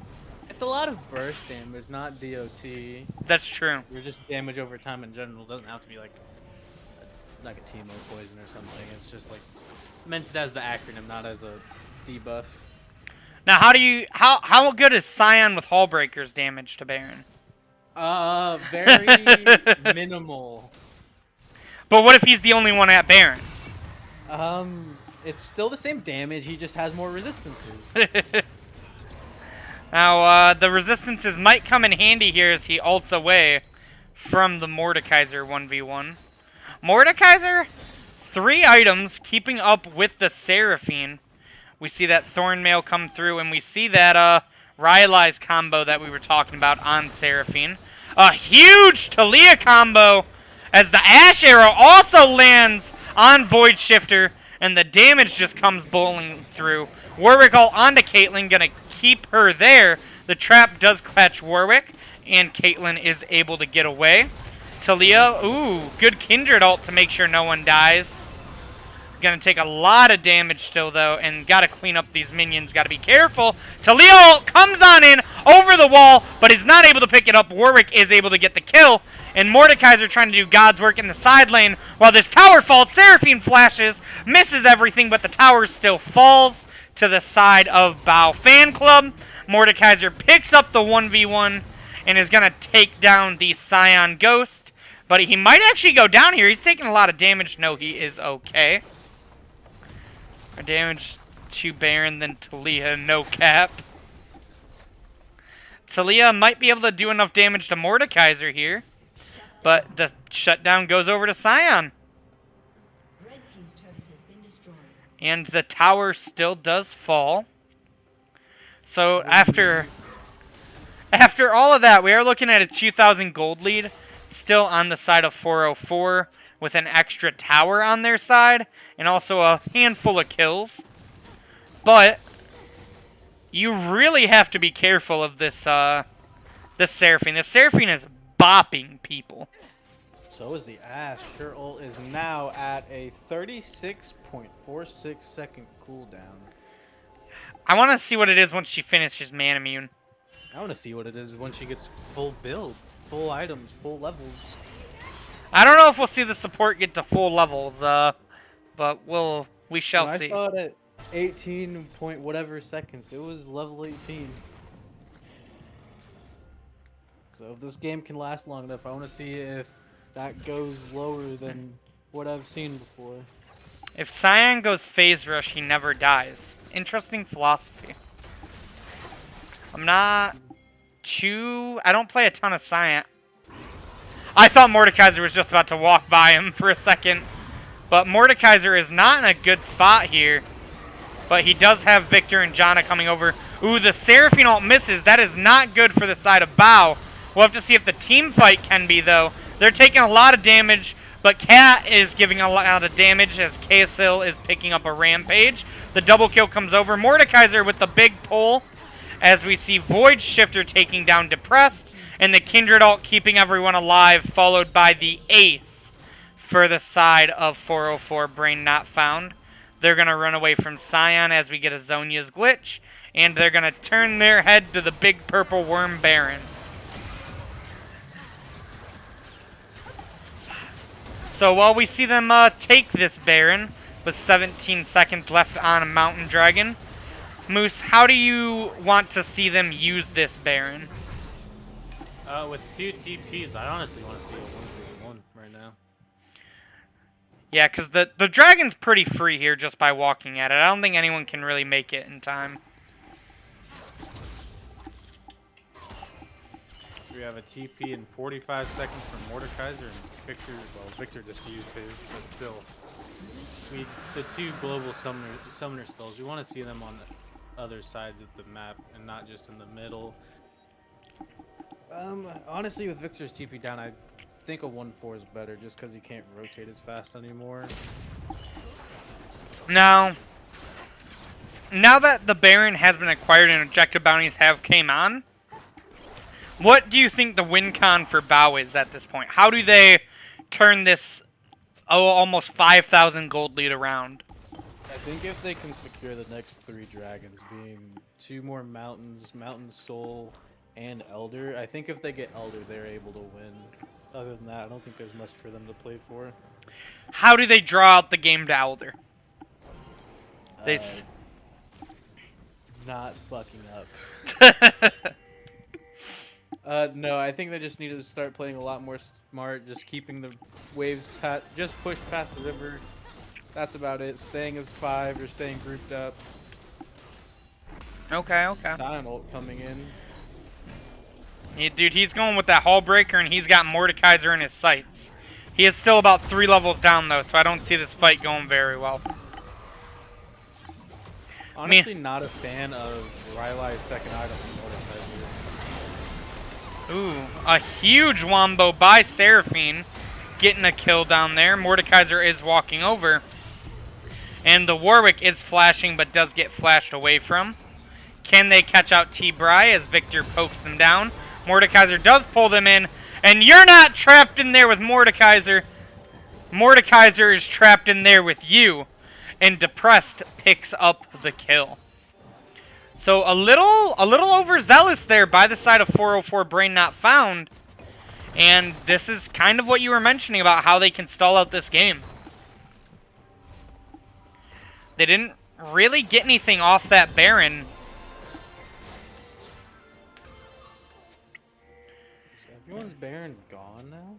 It's a lot of burst damage, not DOT. That's true. Or just damage over time in general. It doesn't have to be like a Teemo poison or something. It's just like meant as the acronym, not as a debuff. Now, how good is Sion with Hullbreaker's damage to Baron? Very minimal. But what if he's the only one at Baron? It's still the same damage. He just has more resistances. Now, the resistances might come in handy here as he ults away from the Mordekaiser 1v1. Mordekaiser, 3 items, keeping up with the Seraphine. We see that Thornmail come through, and we see that Rylai's combo that we were talking about on Seraphine. A huge Talia combo as the Ash Arrow also lands on Void Shifter, and the damage just comes bowling through. Warwick all onto Caitlyn, gonna keep her there. The trap does catch Warwick, and Caitlyn is able to get away. Talia, ooh, good Kindred ult to make sure no one dies. Gonna take a lot of damage still, though, and gotta clean up these minions. Gotta be careful. Talia ult comes on in over the wall, but is not able to pick it up. Warwick is able to get the kill, and Mordekaiser trying to do God's work in the side lane while this tower falls. Seraphine flashes, misses everything, but the tower still falls to the side of Bao Fanclub. Mordekaiser picks up the 1v1 and is gonna take down the Scion Ghost, but he might actually go down here. He's taking a lot of damage. No, he is okay. More damage to Baron than Talia, no cap. Talia might be able to do enough damage to Mordekaiser here, but the shutdown goes over to Scion. And the tower still does fall. So after all of that, we are looking at a 2,000 gold lead, still on the side of 404, with an extra tower on their side, and also a handful of kills. But you really have to be careful of this this Seraphine. The Seraphine is bopping people. So is the Ashe. Her ult is now at a 36.46 second cooldown. I want to see what it is once she finishes Man Immune. I want to see what it is when she gets full build, full items, full levels. I don't know if we'll see the support get to full levels, but we shall see. I saw it at 18 point whatever seconds. It was level 18. So if this game can last long enough, I want to see if that goes lower than what I've seen before. If Scion goes phase rush, he never dies. Interesting philosophy. I don't play a ton of Scion. I thought Mordekaiser was just about to walk by him for a second. But Mordekaiser is not in a good spot here. But he does have Victor and Janna coming over. Ooh, the Seraphine ult misses. That is not good for the side of Bao. We'll have to see if the team fight can be, though. They're taking a lot of damage, but Cat is giving a lot of damage as KSL is picking up a rampage. The double kill comes over. Mordekaiser with the big pull as we see Void Shifter taking down Depressed, and the Kindred ult keeping everyone alive, followed by the Ace for the side of 404 Brain Not Found. They're going to run away from Scion as we get a Zhonya's glitch, and they're going to turn their head to the big purple worm Baron. So while we see them take this Baron with 17 seconds left on a Mountain Dragon, Moose, how do you want to see them use this Baron? With 2 TPs, I honestly want to see a 1v1 right now. Yeah, because the Dragon's pretty free here just by walking at it. I don't think anyone can really make it in time. We have a TP in 45 seconds from Mordekaiser, and Victor, well, Victor just used his, but still. The 2 global summoner spells, we want to see them on the other sides of the map and not just in the middle. Honestly, with Victor's TP down, I think a 1-4 is better just because he can't rotate as fast anymore. Now that the Baron has been acquired and objective bounties have came on, what do you think the win con for Bao is at this point? How do they turn this almost 5,000 gold lead around? I think if they can secure the next 3 dragons, being 2 more mountains, Mountain Soul, and Elder, I think if they get Elder, they're able to win. Other than that, I don't think there's much for them to play for. How do they draw out the game to Elder? Not fucking up. No, I think they just need to start playing a lot more smart, just keeping the waves just push past the river. That's about it. Staying as 5 or staying grouped up. Okay. Scion ult coming in. Yeah, dude, he's going with that Hull Breaker, and he's got Mordekaiser in his sights. He is still about 3 levels down, though, so I don't see this fight going very well. Honestly, not a fan of Rylai's second item on Mordekaiser. Ooh, a huge wombo by Seraphine, getting a kill down there. Mordekaiser is walking over. And the Warwick is flashing, but does get flashed away from. Can they catch out T-Bry as Victor pokes them down? Mordekaiser does pull them in, and you're not trapped in there with Mordekaiser. Mordekaiser is trapped in there with you, and Depressed picks up the kill. So a little overzealous there by the side of 404 Brain Not Found, and this is kind of what you were mentioning about how they can stall out this game. They didn't really get anything off that Baron. Everyone's Baron gone now?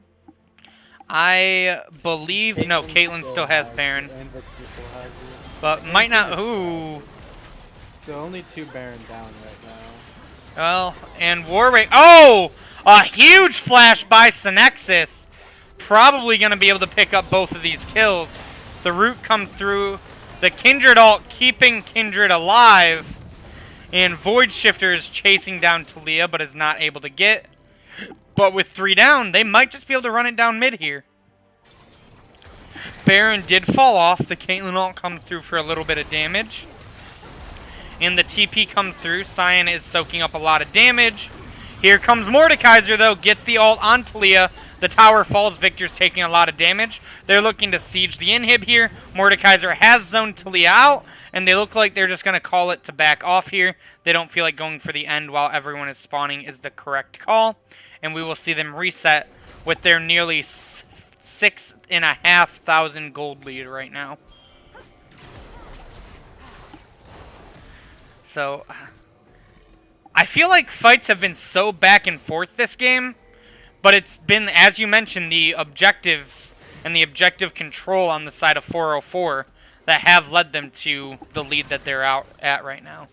I believe, no, Caitlyn still has Baron. And Victor still has it. But might not, ooh. So only 2 Baron down right now. Well, and Warwick, oh! A huge flash by Synexus. Probably going to be able to pick up both of these kills. The root comes through. The Kindred ult keeping Kindred alive. And Void Shifter is chasing down Talia, but is not able to get. But with 3 down, they might just be able to run it down mid here. Baron did fall off. The Caitlyn ult comes through for a little bit of damage. And the TP comes through. Cyan is soaking up a lot of damage. Here comes Mordekaiser, though. Gets the ult on Talia. The tower falls. Victor's taking a lot of damage. They're looking to siege the inhib here. Mordekaiser has zoned Talia out. And they look like they're just going to call it to back off here. They don't feel like going for the end while everyone is spawning is the correct call. And we will see them reset with their nearly 6,500 gold lead right now. So, I feel like fights have been so back and forth this game, but it's been, as you mentioned, the objectives and the objective control on the side of 404 that have led them to the lead that they're out at right now.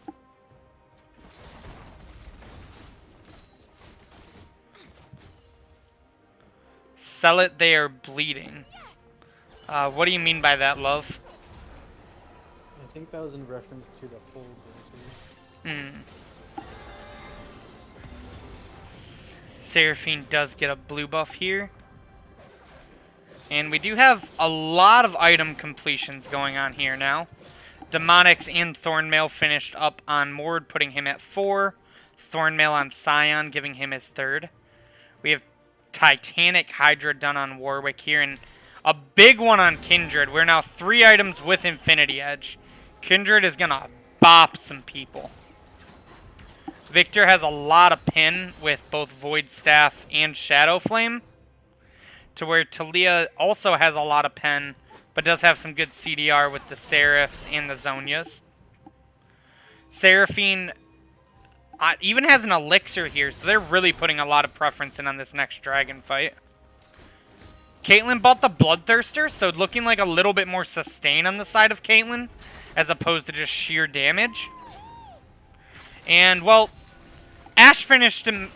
Sell it, they are bleeding. What do you mean by that, love? I think that was in reference to the full version. Seraphine does get a blue buff here. And we do have a lot of item completions going on here now. Demonics and Thornmail finished up on Mord, putting him at 4. Thornmail on Scion, giving him his 3rd. We have Titanic Hydra done on Warwick here, and a big one on Kindred. We're now 3 items with Infinity Edge. Kindred is going to bop some people. Victor has a lot of pin with both Void Staff and Shadow Flame, to where Talia also has a lot of pen, but does have some good CDR with the Seraphs and the Zonias. Seraphine even has an elixir here, so they're really putting a lot of preference in on this next dragon fight. Caitlyn bought the Bloodthirster, so looking like a little bit more sustain on the side of Caitlyn, as opposed to just sheer damage. And, well, Ashe finished him.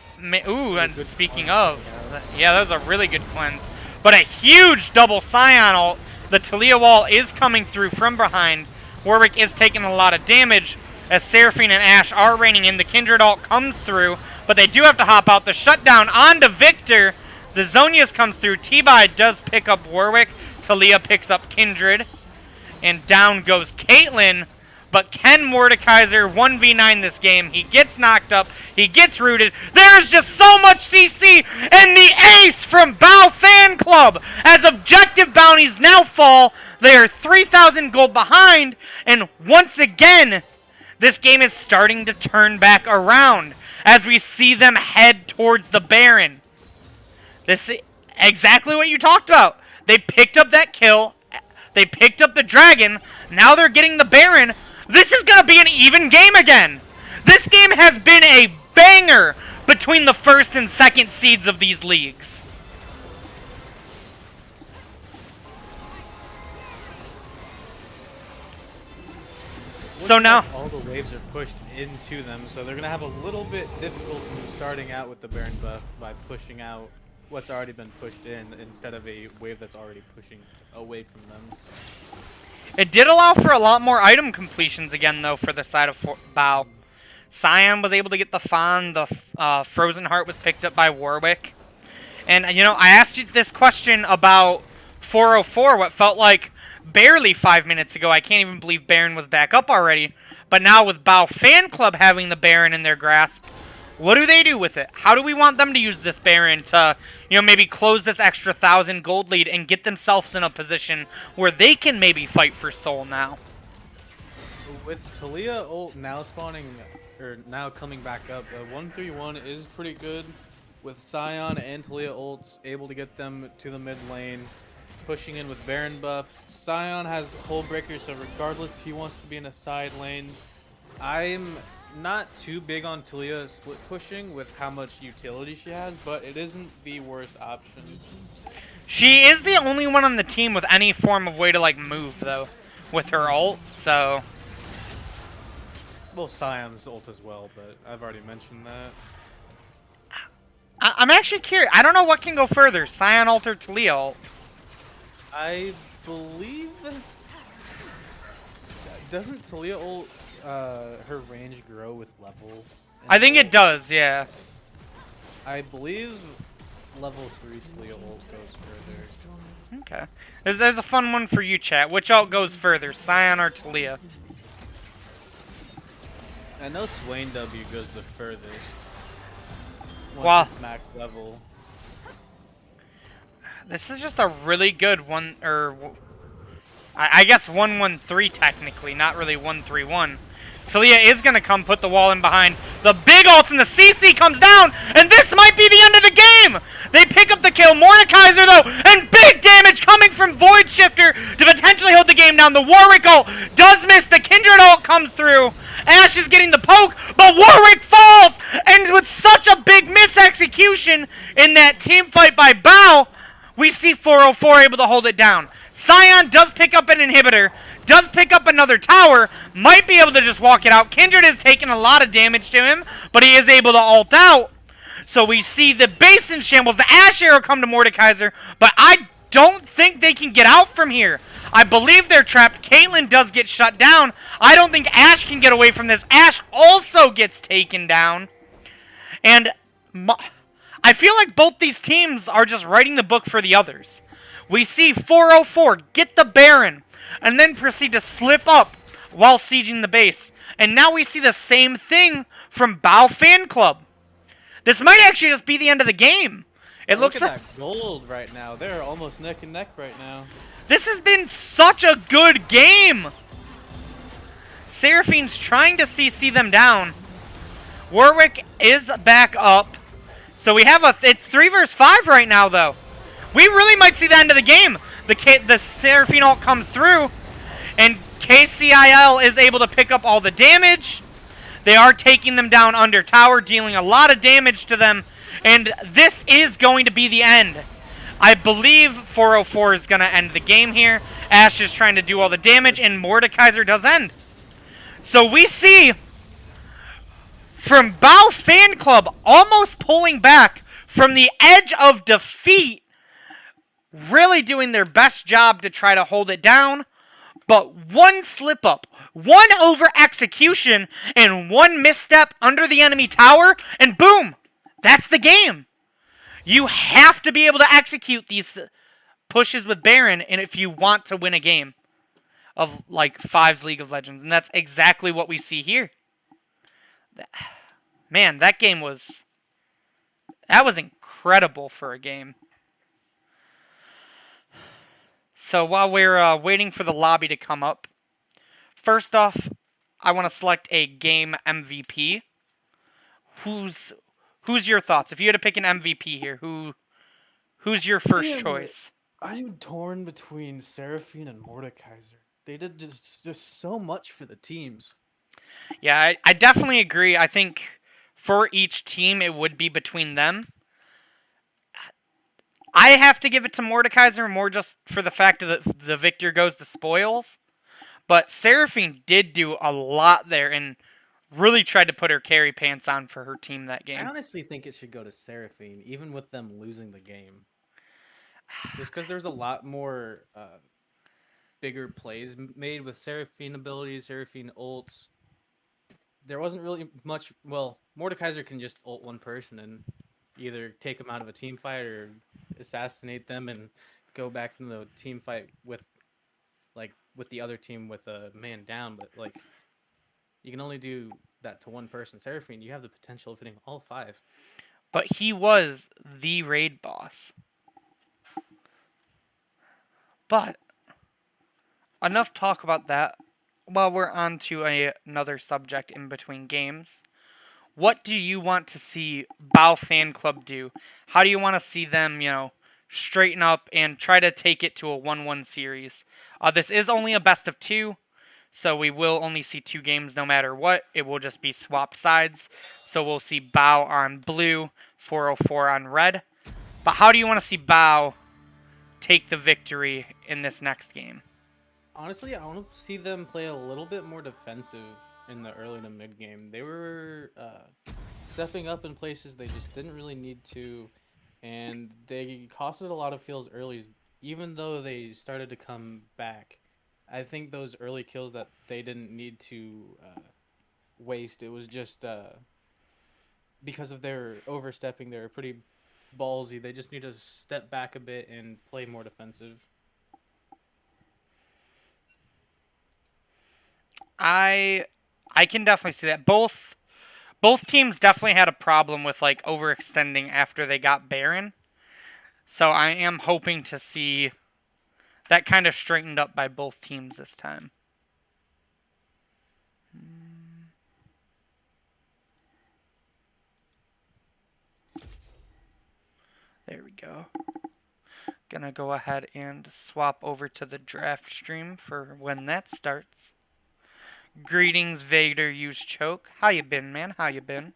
Ooh, and speaking of, yeah, that was a really good cleanse. But a huge double Scion ult. The Talia wall is coming through from behind. Warwick is taking a lot of damage as Seraphine and Ashe are raining in. The Kindred ult comes through, but they do have to hop out. The shutdown onto Victor. The Zonias comes through. T-Bye does pick up Warwick. Talia picks up Kindred. And down goes Caitlyn. But can Mordekaiser 1v9 this game? He gets knocked up. He gets rooted. There's just so much CC. And the ace from Bao Fanclub. As objective bounties now fall, they are 3,000 gold behind. And once again, this game is starting to turn back around as we see them head towards the Baron. This is exactly what you talked about. They picked up that kill. They picked up the dragon. Now they're getting the Baron. This is going to be an even game again. This game has been a banger between the first and second seeds of these leagues. So now all the waves are pushed into them, so they're going to have a little bit difficult starting out with the Baron buff by pushing out what's already been pushed in instead of a wave that's already pushing away from them. It did allow for a lot more item completions again, though, for the side of Bao. Scion was able to get the Fawn. The Frozen Heart was picked up by Warwick. And, I asked you this question about 404, what felt like barely 5 minutes ago. I can't even believe Baron was back up already. But now with Bao Fanclub having the Baron in their grasp, what do they do with it? How do we want them to use this Baron to, maybe close this extra 1,000 gold lead and get themselves in a position where they can maybe fight for Soul now? With Talia ult now spawning, or now coming back up, 131 is pretty good. With Scion and Talia ults able to get them to the mid lane, pushing in with Baron buffs. Scion has Hold Breaker, so regardless, he wants to be in a side lane. I'm not too big on Talia split pushing with how much utility she has, but it isn't the worst option. She is the only one on the team with any form of way to, move, though, with her ult, so... Well, Scion's ult as well, but I've already mentioned that. I'm actually curious. I don't know what can go further, Scion ult or Talia ult. I believe... Doesn't Talia ult, her range grow with level? I think it does, yeah. I believe level 3 Talia ult goes further. Okay. There's a fun one for you, chat. Which ult goes further, Scion or Talia? I know Swain W goes the furthest. Wow. It's max level. This is just a really good one, or... I guess 1-1-3 technically, not really 1-3-1. Talia is going to come put the wall in behind. The big ults and the CC comes down, and this might be the end of the game! They pick up the kill. Mordekaiser, though, and big damage coming from Void Shifter to potentially hold the game down. The Warwick ult does miss. The Kindred ult comes through. Ash is getting the poke, but Warwick falls! And with such a big misexecution in that team fight by Bao, we see 404 able to hold it down. Scion does pick up an inhibitor, does pick up another tower, might be able to just walk it out. Kindred has taken a lot of damage to him, but he is able to ult out. So we see the base in shambles. The Ash arrow come to Mordekaiser, but I don't think they can get out from here. I believe they're trapped. Caitlyn does get shut down. I don't think Ash can get away from this. Ash also gets taken down. And I feel like both these teams are just writing the book for the others. We see 404 get the Baron, and then proceed to slip up while sieging the base. And now we see the same thing from Bao Fanclub. This might actually just be the end of the game. It looks Look like at that gold right now. They're almost neck and neck right now. this has been such a good game. Seraphine's trying to CC them down. Warwick is back up. So we have it's 3 versus 5 right now, though. We really might see the end of the game. The Seraphine ult comes through, and KCIL is able to pick up all the damage. They are taking them down under tower, dealing a lot of damage to them, and this is going to be the end. I believe 404 is going to end the game here. Ash is trying to do all the damage, and Mordekaiser does end. So we see from Bao Fanclub almost pulling back from the edge of defeat, really doing their best job to try to hold it down, but one slip up, one over execution, and one misstep under the enemy tower, and boom, that's the game. You have to be able to execute these pushes with Baron, and if you want to win a game of like 5's League of Legends, and that's exactly what we see here. Man, that was incredible for a game. So while we're waiting for the lobby to come up, first off, I want to select a game MVP. Who's your thoughts? If you had to pick an MVP here, who's your first choice? I'm torn between Seraphine and Mordekaiser. They did just so much for the teams. Yeah, I definitely agree. I think for each team, it would be between them. I have to give it to Mordekaiser more just for the fact that the victor goes the spoils. But Seraphine did do a lot there and really tried to put her carry pants on for her team that game. I honestly think it should go to Seraphine, even with them losing the game. Just because there's a lot more bigger plays made with Seraphine abilities, Seraphine ults. There wasn't really much. Well, Mordekaiser can just ult one person and either take them out of a team fight or assassinate them and go back in the team fight with with the other team with a man down. But like you can only do that to one person. Seraphine, you have the potential of hitting all five. But he was the raid boss. But enough talk about that. While we're on to another subject in between games, what do you want to see Bao Fanclub do? How do you want to see them, straighten up and try to take it to a 1-1 series? This is only a best of two, so we will only see two games no matter what. It will just be swapped sides. So we'll see Bao on blue, 404 on red. But how do you want to see Bao take the victory in this next game? Honestly, I want to see them play a little bit more defensive in the early to mid game. They were stepping up in places they just didn't really need to, and they costed a lot of kills early, even though they started to come back. I think those early kills that they didn't need to waste, it was just because of their overstepping. They were pretty ballsy. They just need to step back a bit and play more defensive. I can definitely see that. Both teams definitely had a problem with like overextending after they got Baron. So I am hoping to see that kind of straightened up by both teams this time. There we go. Gonna go ahead and swap over to the draft stream for when that starts. Greetings, Vader use choke. How you been, man? How you been?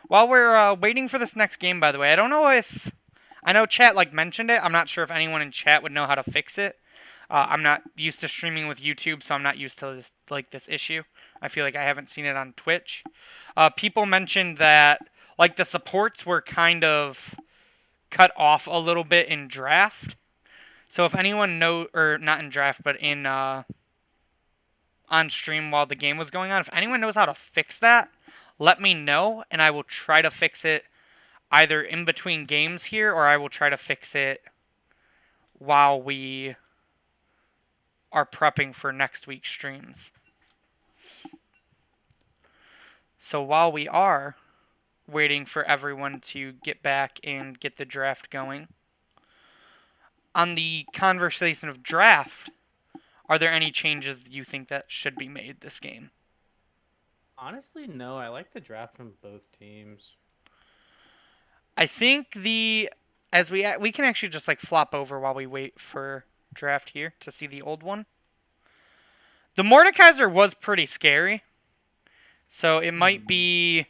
While we're waiting for this next game, by the way, I don't know if... I know chat mentioned it. I'm not sure if anyone in chat would know how to fix it. I'm not used to streaming with YouTube, so I'm not used to this issue. I feel like I haven't seen it on Twitch. People mentioned that the supports were kind of cut off a little bit in draft. So if anyone or not in draft, but in on stream while the game was going on, if anyone knows how to fix that, let me know, and I will try to fix it either in between games here, or I will try to fix it while we are prepping for next week's streams. So while we are waiting for everyone to get back and get the draft going, on the conversation of draft, are there any changes you think that should be made this game? Honestly, no. I like the draft from both teams. I think as we can actually just flop over while we wait for draft here to see the old one. The Mordekaiser was pretty scary, so it might be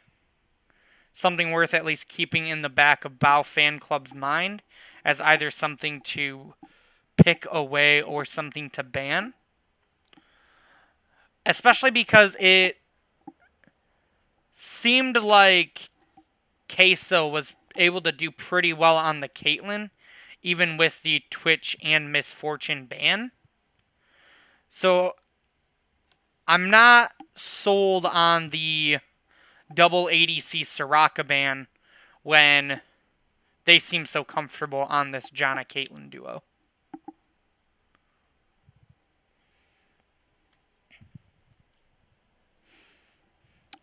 something worth at least keeping in the back of Bao Fanclub's mind as either something to pick away or something to ban. Especially because it seemed like Queso was able to do pretty well on the Caitlyn, even with the Twitch and Misfortune ban. So I'm not sold on the double ADC Soraka ban when they seem so comfortable on this Janna-Caitlyn duo.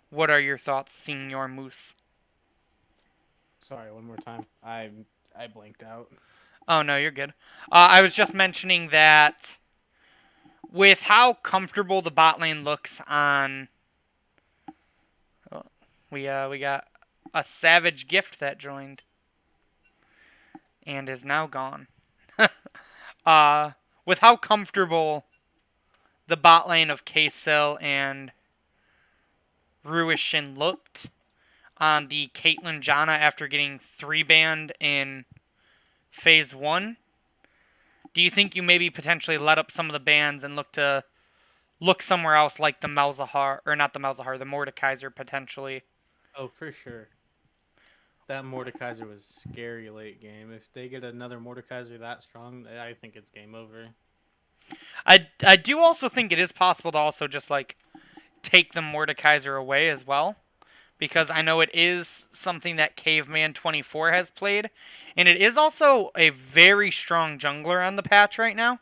What are your thoughts, Senor Moose? Sorry, one more time. I blanked out. Oh, no, you're good. I was just mentioning that with how comfortable the bot lane looks on... Oh, we got a Savage Gift that joined. And is now gone. With how comfortable the bot lane of K-Cell and Ruishin looked on the Caitlyn Janna after getting 3-banned in Phase 1, do you think you maybe potentially let up some of the bans and look somewhere else like the Malzahar, or not the Malzahar, the Mordekaiser potentially? Oh, for sure. That Mordekaiser was scary late game. If they get another Mordekaiser that strong, I think it's game over. I do also think it is possible to also just like take the Mordekaiser away as well, because I know it is something that Caveman 24 has played, and it is also a very strong jungler on the patch right now,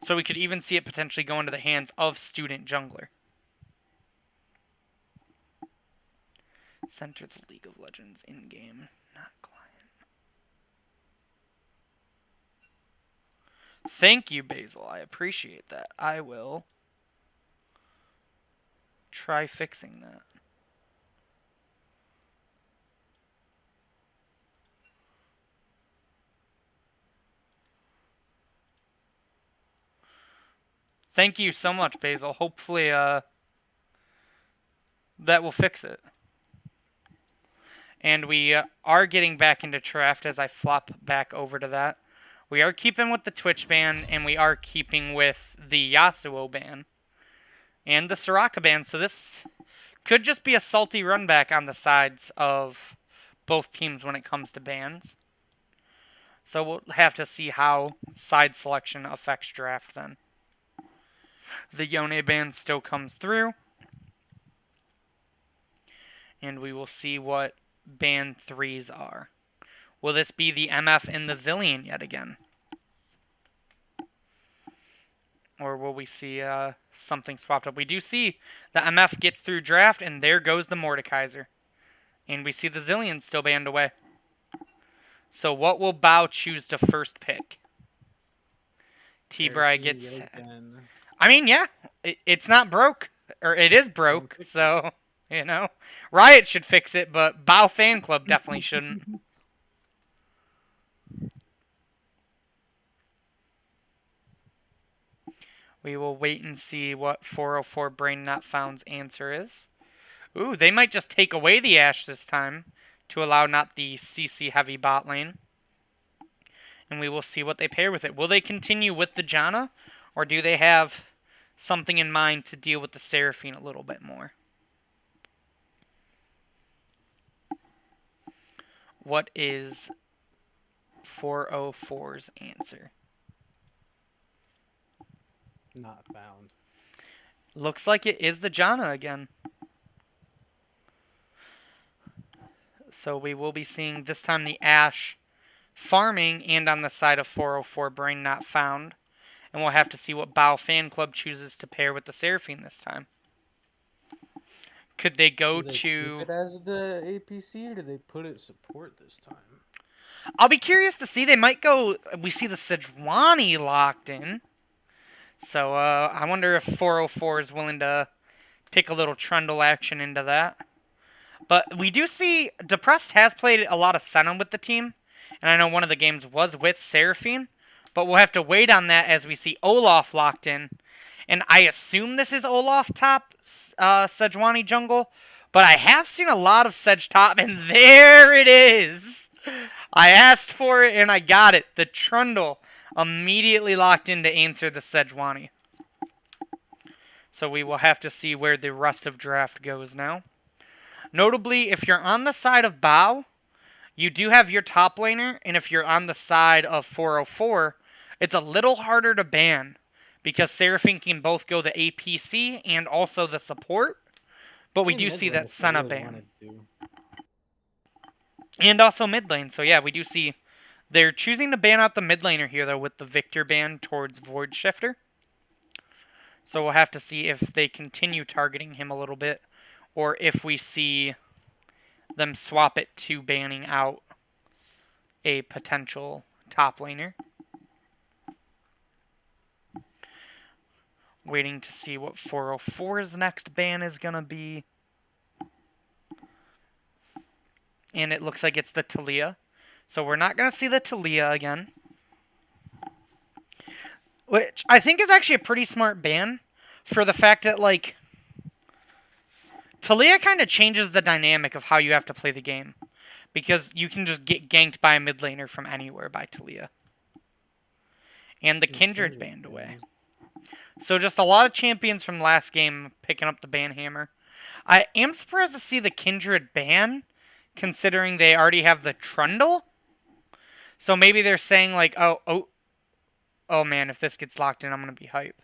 so we could even see it potentially go into the hands of Student Jungler. Center the League of Legends in-game, not client. Thank you, Basil. I appreciate that. I will try fixing that. Thank you so much, Basil. Hopefully, that will fix it. And we are getting back into draft as I flop back over to that. We are keeping with the Twitch ban, and we are keeping with the Yasuo ban. And the Soraka ban, so this could just be a salty run back on the sides of both teams when it comes to bans. So we'll have to see how side selection affects draft then. The Yone ban still comes through. And we will see what ban 3s are. Will this be the MF and the Zillion yet again? Or will we see something swapped up? We do see the MF gets through draft, and there goes the Mordekaiser. And we see the Zillion still banned away. So what will Bao choose to first pick? T-Bry gets... I mean, yeah. It's not broke. Or it is broke, so... You know, Riot should fix it, but Bao Fanclub definitely shouldn't. We will wait and see what 404 Brain Not Found's answer is. Ooh, they might just take away the Ashe this time to allow not the CC heavy bot lane. And we will see what they pair with it. Will they continue with the Janna, or do they have something in mind to deal with the Seraphine a little bit more? What is 404's answer? Not found. Looks like it is the Janna again. So we will be seeing this time the Ashe farming and on the side of 404 Brain Not Found. And we'll have to see what Bao Fanclub chooses to pair with the Seraphine this time. Could they go Do they to... keep it as the APC, or do they put it support this time? I'll be curious to see. They might go... We see the Sejuani locked in. So I wonder if 404 is willing to pick a little Trundle action into that. But we do see Depressed has played a lot of Senna with the team. And I know one of the games was with Seraphine. But we'll have to wait on that as we see Olaf locked in. And I assume this is Olaf top Sejuani jungle. But I have seen a lot of Sej top, and there it is. I asked for it, and I got it. The Trundle immediately locked in to answer the Sejuani. So we will have to see where the rest of draft goes now. Notably, if you're on the side of Bao, you do have your top laner. And if you're on the side of 404, it's a little harder to ban, because Seraphine can both go the APC and also the support. But we do see that Senna ban. And also mid lane. So yeah, we do see they're choosing to ban out the mid laner here, though, with the Victor ban towards Void Shifter. So we'll have to see if they continue targeting him a little bit, or if we see them swap it to banning out a potential top laner. Waiting to see what 404's next ban is going to be. And it looks like it's the Taliyah. So we're not going to see the Taliyah again. Which I think is actually a pretty smart ban, for the fact that, like, Taliyah kind of changes the dynamic of how you have to play the game. Because you can just get ganked by a mid laner from anywhere by Taliyah. And the Kindred banned away. So just a lot of champions from last game picking up the ban hammer. I am surprised to see the Kindred ban, considering they already have the Trundle. So maybe they're saying, like, oh, Oh man, if this gets locked in, I'm gonna be hype.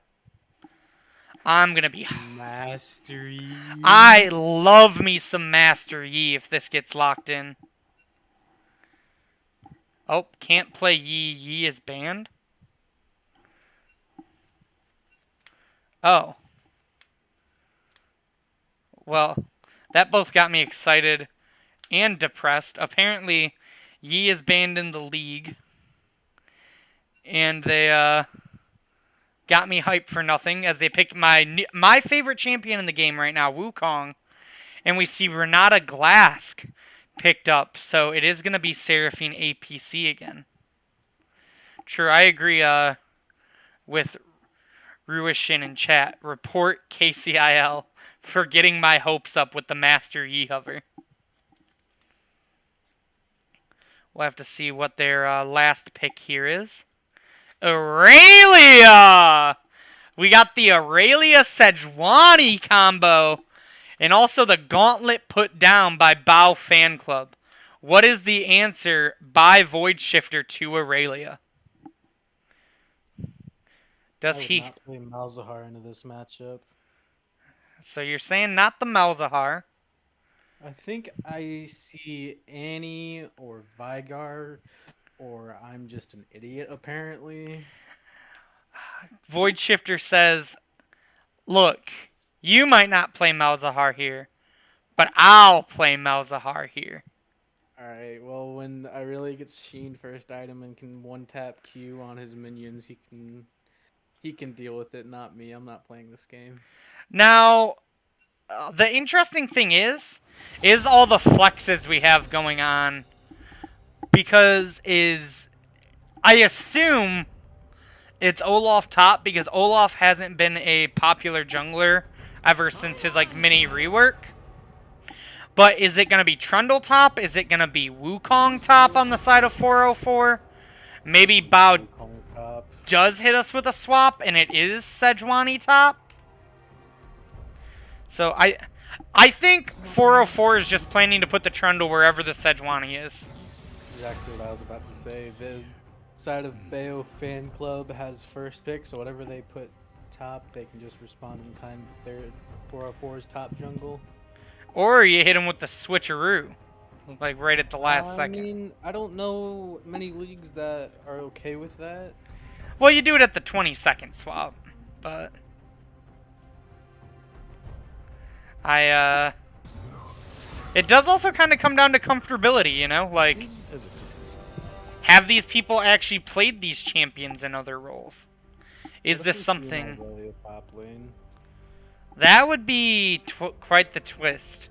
I'm gonna be. Master I Yi. love me some Master Yi if this gets locked in. Oh, can't play Yi. Yi is banned. Oh. Well, that both got me excited and depressed. Apparently, Yi is banned in the league. And they got me hyped for nothing as they picked my favorite champion in the game right now, Wukong. And we see Renata Glask picked up. So it is going to be Seraphine APC again. Sure, I agree with Ruishin in chat. Report KCIL for getting my hopes up with the Master Yi hover. We'll have to see what their last pick here is. Aurelia! We got the Aurelia Sejuani combo. And also the gauntlet put down by Bao Fanclub. What is the answer by Void Shifter to Aurelia? I Does would he... not play Malzahar into this matchup. So you're saying not the Malzahar. I think I see Annie or Vigar, or I'm just an idiot apparently. Void Shifter says, look, you might not play Malzahar here, but I'll play Malzahar here. Alright, well when Aurelia gets Sheen first item and can one tap Q on his minions, he can deal with it, not me. I'm not playing this game. Now, the interesting thing is all the flexes we have going on. Because I assume it's Olaf top because Olaf hasn't been a popular jungler ever since his mini rework. But is it going to be Trundle top? Is it going to be Wukong top on the side of 404? Maybe Bao Top. does hit us with a swap and it is Sejuani top. So I think 404 is just planning to put the Trundle wherever the Sejuani is. That's exactly what I was about to say. The side of Bao Fanclub has first pick, so whatever they put top, they can just respond in kind of their 404's top jungle. Or you hit him with the switcheroo. Right at the last second. I mean, I don't know many leagues that are okay with that. Well, you do it at the 20-second swap. But it does also kind of come down to comfortability, you know? Have these people actually played these champions in other roles? Is this something... Top lane? That would be quite the twist.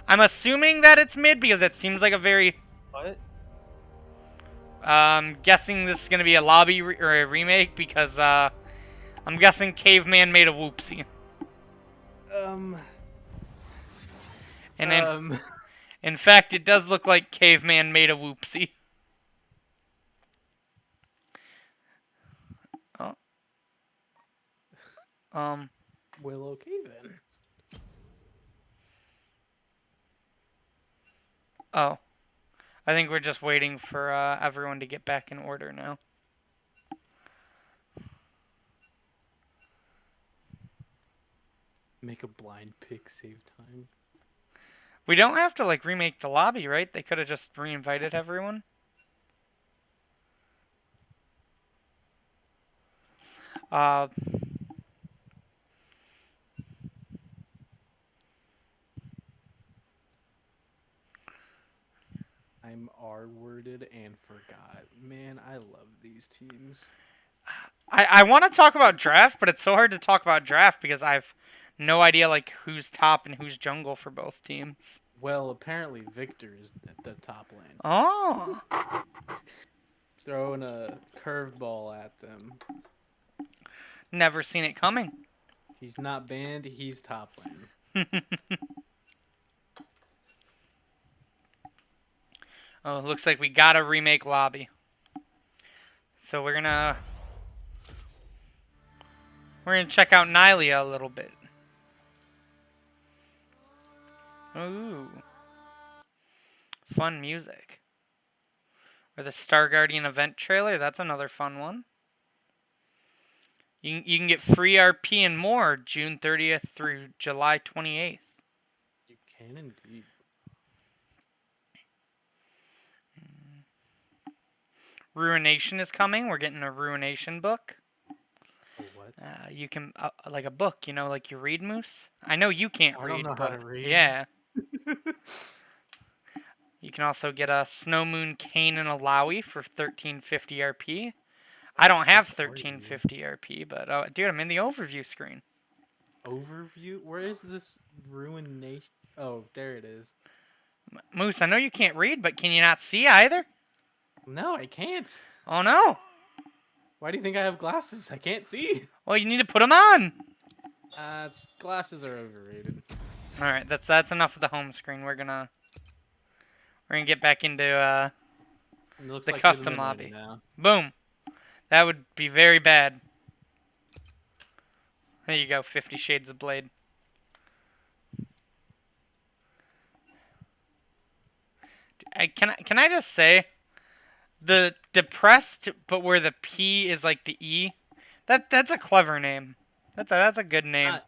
I'm assuming that it's mid because it seems like a very... What? Guessing this is going to be a lobby or a remake because I'm guessing Caveman made a whoopsie. And in fact, it does look like Caveman made a whoopsie. Oh. Well, okay then. Oh. I think we're just waiting for everyone to get back in order now. Make a blind pick, save time. We don't have to remake the lobby, right? They could have just re-invited everyone. I'm R-worded and forgot. Man, I love these teams. I want to talk about draft, but it's so hard to talk about draft because I've no idea who's top and who's jungle for both teams. Well, apparently Victor is at the top lane. Oh. Throwing a curveball at them. Never seen it coming. He's not banned, he's top lane. Oh, it looks like we gotta remake lobby. So we're gonna check out Nylea a little bit. Ooh. Fun music. Or the Star Guardian event trailer. That's another fun one. You can get free RP and more June 30th through July 28th. You can indeed. Ruination is coming. We're getting a Ruination book. Oh, what? You can, like a book, you know, like you read, Moose? I know you can't I read, don't know but how to read. yeah. You can also get a Snow Moon Kane and Alawi for 1350 RP. I don't have 1350 RP, but dude, I'm in the overview screen. Overview? Where is this Ruination? Oh, there it is. Moose, I know you can't read, but can you not see either? No, I can't. Oh no. Why do you think I have glasses? I can't see. Well, you need to put them on. Glasses are overrated. All right, that's enough of the home screen. We're gonna get back into It looks the like custom you're the lobby. now. Boom. That would be very bad. There you go, 50 Shades of Blade. Can I just say, the depressed, but where the P is like the E, that's a clever name. That's a good name.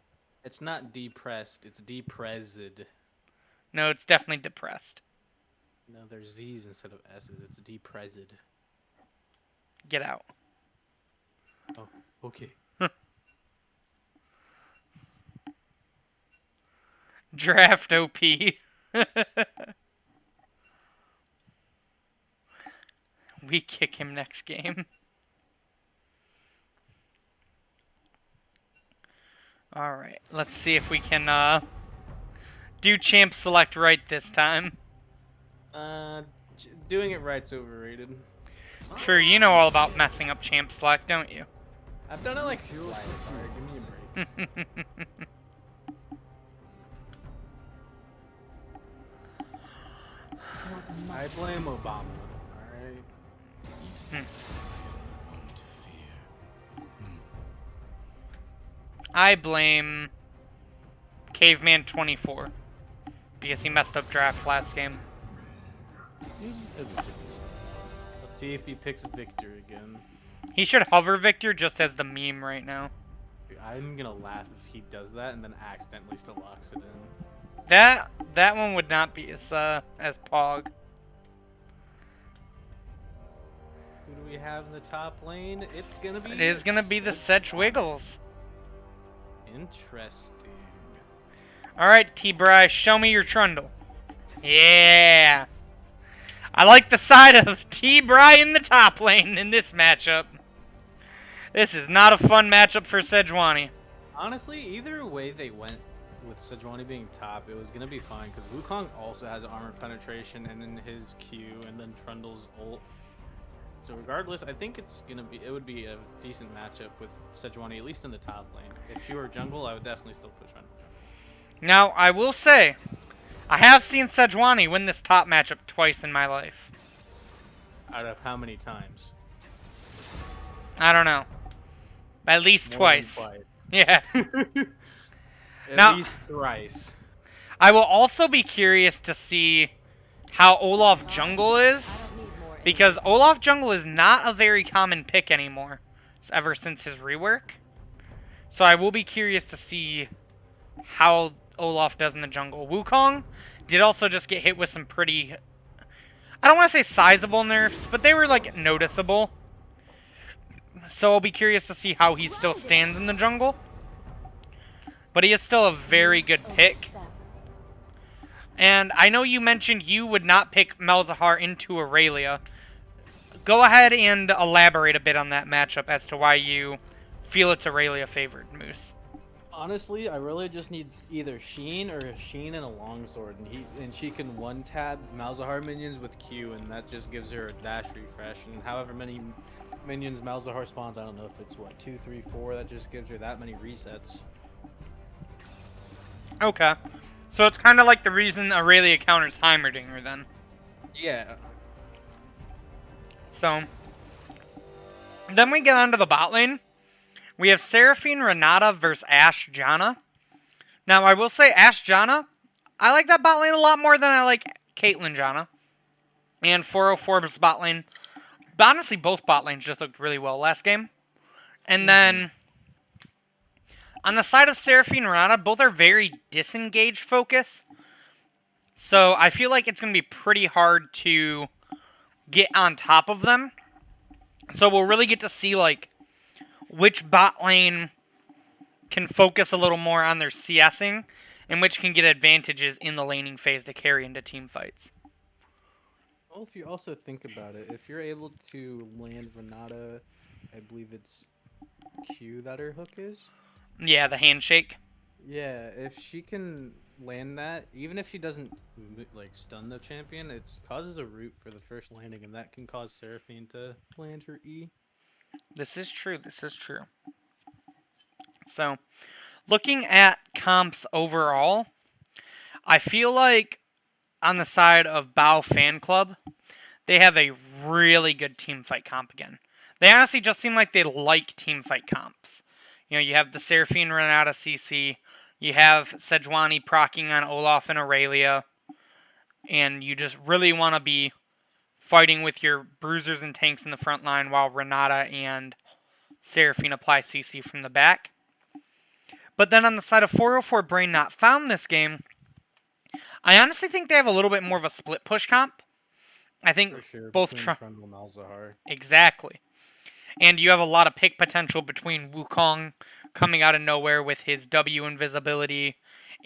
It's not depressed. It's depressed. No, it's definitely depressed. No, there's Z's instead of S's. It's depressed. Get out. Oh, okay. Draft OP. We kick him next game. Alright, let's see if we can do champ select right this time. Doing it right's overrated. Sure, you know all about messing up champ select, don't you? I've done it like twice. Sorry, give me a break. I blame Obama. Alright. I blame Caveman 24 because he messed up draft last game. Let's see if he picks Victor again. He should hover Victor just as the meme right now. I'm gonna laugh if he does that and then accidentally still locks it in. That one would not be as Pog. Who do we have in the top lane? It's gonna be. It is gonna be the Sedge Wiggles. Interesting. All right, T-Bry, show me your trundle. Yeah. I like the side of T-Bry in the top lane in this matchup. This is not a fun matchup for Sejuani. Honestly, either way they went with Sejuani being top, it was going to be fine because Wukong also has armor penetration and then his Q and then Trundle's ult. So regardless, I think it would be a decent matchup with Sejuani, at least in the top lane. If she were jungle, I would definitely still push on jungle. Now, I will say, I have seen Sejuani win this top matchup twice in my life. Out of how many times? I don't know. At least More twice. than twice. Yeah. At least thrice. I will also be curious to see how Olaf jungle is, because Olaf jungle is not a very common pick anymore, ever since his rework. So I will be curious to see how Olaf does in the jungle. Wukong did also just get hit with some pretty, I don't want to say sizable nerfs, but they were like noticeable. So I'll be curious to see how he still stands in the jungle. But he is still a very good pick. And I know you mentioned you would not pick Malzahar into Aurelia. Go ahead and elaborate a bit on that matchup as to why you feel it's Aurelia favored, Moose. Honestly, I really just need either Sheen or a Sheen and a longsword, and she can one-tap Malzahar minions with Q, and that just gives her a dash refresh. And however many minions Malzahar spawns, I don't know if it's what 2, 3, 4. That just gives her that many resets. Okay, so it's kind of like the reason Aurelia counters Heimerdinger then. Yeah. So then we get onto the bot lane. We have Seraphine Renata versus Ashe Janna. Now, I will say Ashe Janna, I like that bot lane a lot more than I like Caitlyn Janna. And 404's bot lane But honestly, both bot lanes just looked really well last game. And Mm-hmm. then on the side of Seraphine and Rana, both are very disengaged focus. So I feel like it's going to be pretty hard to get on top of them. So we'll really get to see like which bot lane can focus a little more on their CSing and which can get advantages in the laning phase to carry into team fights. Well, if you also think about it, if you're able to land Renata, I believe it's Q that her hook is. Yeah, the handshake. Yeah, if she can land that, even if she doesn't like stun the champion, it causes a root for the first landing, and that can cause Seraphine to land her E. This is true. This is true. So, looking at comps overall, I feel like on the side of Bao Fanclub, they have a really good team fight comp again. They honestly just seem like they like team fight comps. You know, you have the Seraphine Renata CC, you have Sejuani proccing on Olaf and Aurelia, and you just really want to be fighting with your bruisers and tanks in the front line while Renata and Seraphine apply CC from the back. But then on the side of 404 Brain Not Found this game, I honestly think they have a little bit more of a split push comp. I think For sure, both between Trundle and Malzahar. exactly. And you have a lot of pick potential between Wukong coming out of nowhere with his W invisibility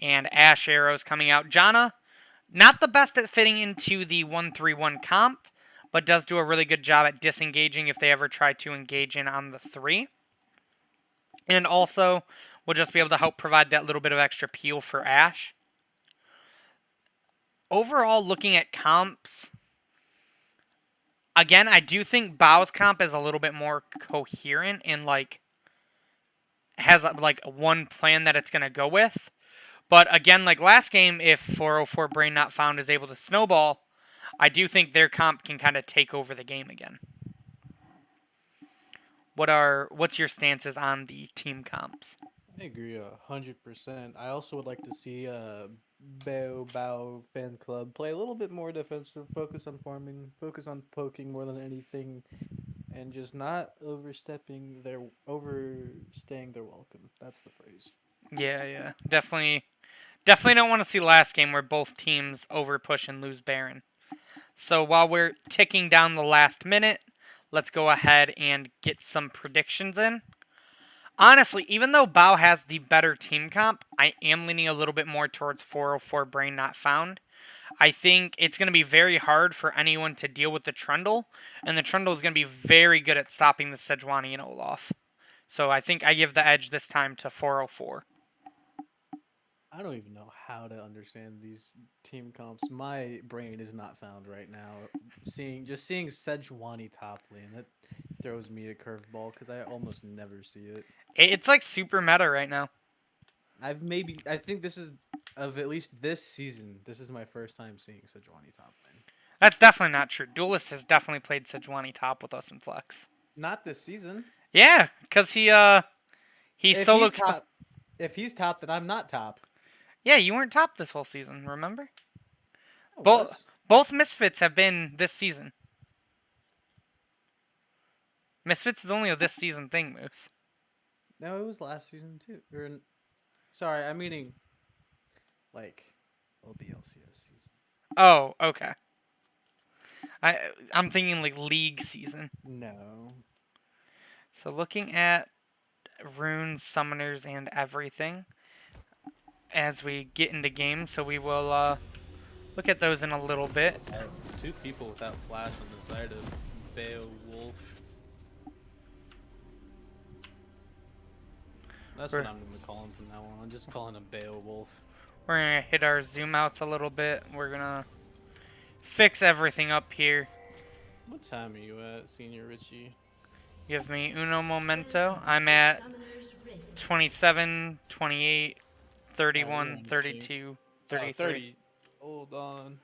and Ash arrows coming out. Janna, not the best at fitting into the 1-3-1 comp, but does do a really good job at disengaging if they ever try to engage in on the 3. And also will just be able to help provide that little bit of extra peel for Ash. Overall, looking at comps, again, I do think Bao's comp is a little bit more coherent and like has like one plan that it's gonna go with. But again, like last game, if 404 Brain Not Found is able to snowball, I do think their comp can kind of take over the game again. What's your stances on the team comps? I agree 100%. I also would like to see Bao Fan Club play a little bit more defensive, focus on farming, focus on poking more than anything, and just not overstaying their welcome. That's the phrase. Yeah, definitely don't want to see last game where both teams overpush and lose Baron. So while we're ticking down the last minute, let's go ahead and get some predictions in. Honestly, even though Bao has the better team comp, I am leaning a little bit more towards 404 Brain Not Found. I think it's going to be very hard for anyone to deal with the Trundle, and the Trundle is going to be very good at stopping the Sejuani and Olaf. So I think I give the edge this time to 404. I don't even know how to understand these team comps. My brain is not found right now. Seeing Sejuani top lane, that throws me a curveball because I almost never see it. It's like super meta right now. I think this is of at least this season. This is my first time seeing Sejuani top lane. That's definitely not true. Duelist has definitely played Sejuani top with us in Flex. Not this season. Yeah, because he If solo. he's top, if he's top, then I'm not top. Yeah, you weren't top this whole season. Remember? I Both was. both Misfits have been this season. Misfits is only a this season thing, Moose. No, it was last season too. Sorry, I'm meaning like OBLCS season. Oh, okay. I'm thinking like league season. No. So looking at runes, summoners, and everything as we get into games, so we will look at those in a little bit. I have 2 people without flash on the side of Beowulf. That's what I'm gonna call him from now on. I'm just calling him Beowulf. We're gonna hit our zoom outs a little bit. We're gonna fix everything up here. What time are you at, Senior Richie? Give me uno momento. I'm at 27, 28, 31, 32, 33, 30. Hold on.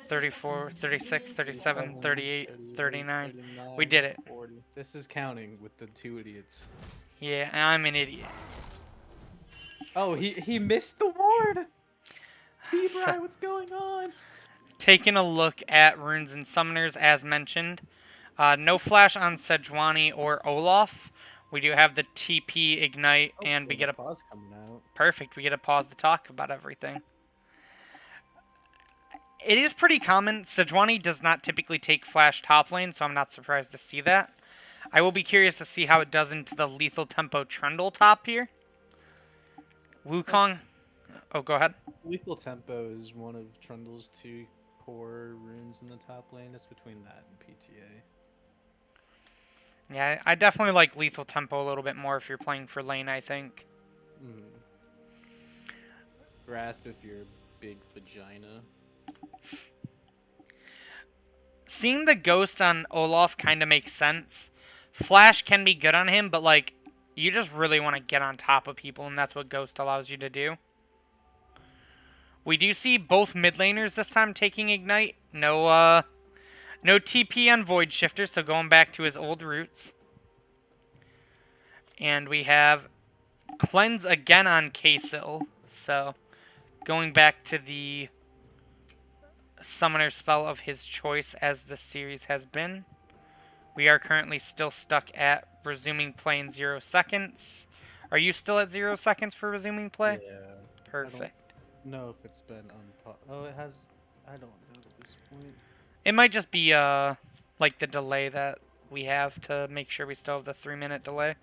34, 36, 37, 38, 39. 39, We did it. 40. This is counting with the 2 idiots. Yeah, I'm an idiot. Oh, he missed the ward. T-Bry, So- what's going on? Taking a look at runes and summoners, as mentioned, No flash on Sejuani or Olaf. We do have the TP Ignite, and we Oh, get a pause coming out. perfect. We get a pause to talk about everything. It is pretty common. Sejuani does not typically take flash top lane, so I'm not surprised to see that. I will be curious to see how it does into the lethal tempo Trundle top here. Wukong. Oh, go ahead. Lethal Tempo is one of Trundle's 2 core runes in the top lane. It's between that and PTA. Yeah, I definitely like lethal tempo a little bit more if you're playing for lane, I think. Grasp if you're a big vagina. Seeing the ghost on Olaf kind of makes sense. Flash can be good on him, but like, you just really want to get on top of people, and that's what ghost allows you to do. We do see both mid laners this time taking Ignite. No TP on Void Shifter, so going back to his old roots. And we have Cleanse again on Kaysil, so going back to the summoner spell of his choice as the series has been. We are currently still stuck at resuming play in 0 seconds. Are you still at 0 seconds for resuming play? Yeah. Perfect. I don't know if it's been unpaused. Oh, it has. I don't know at this point. It might just be like the delay that we have to make sure we still have the 3-minute delay.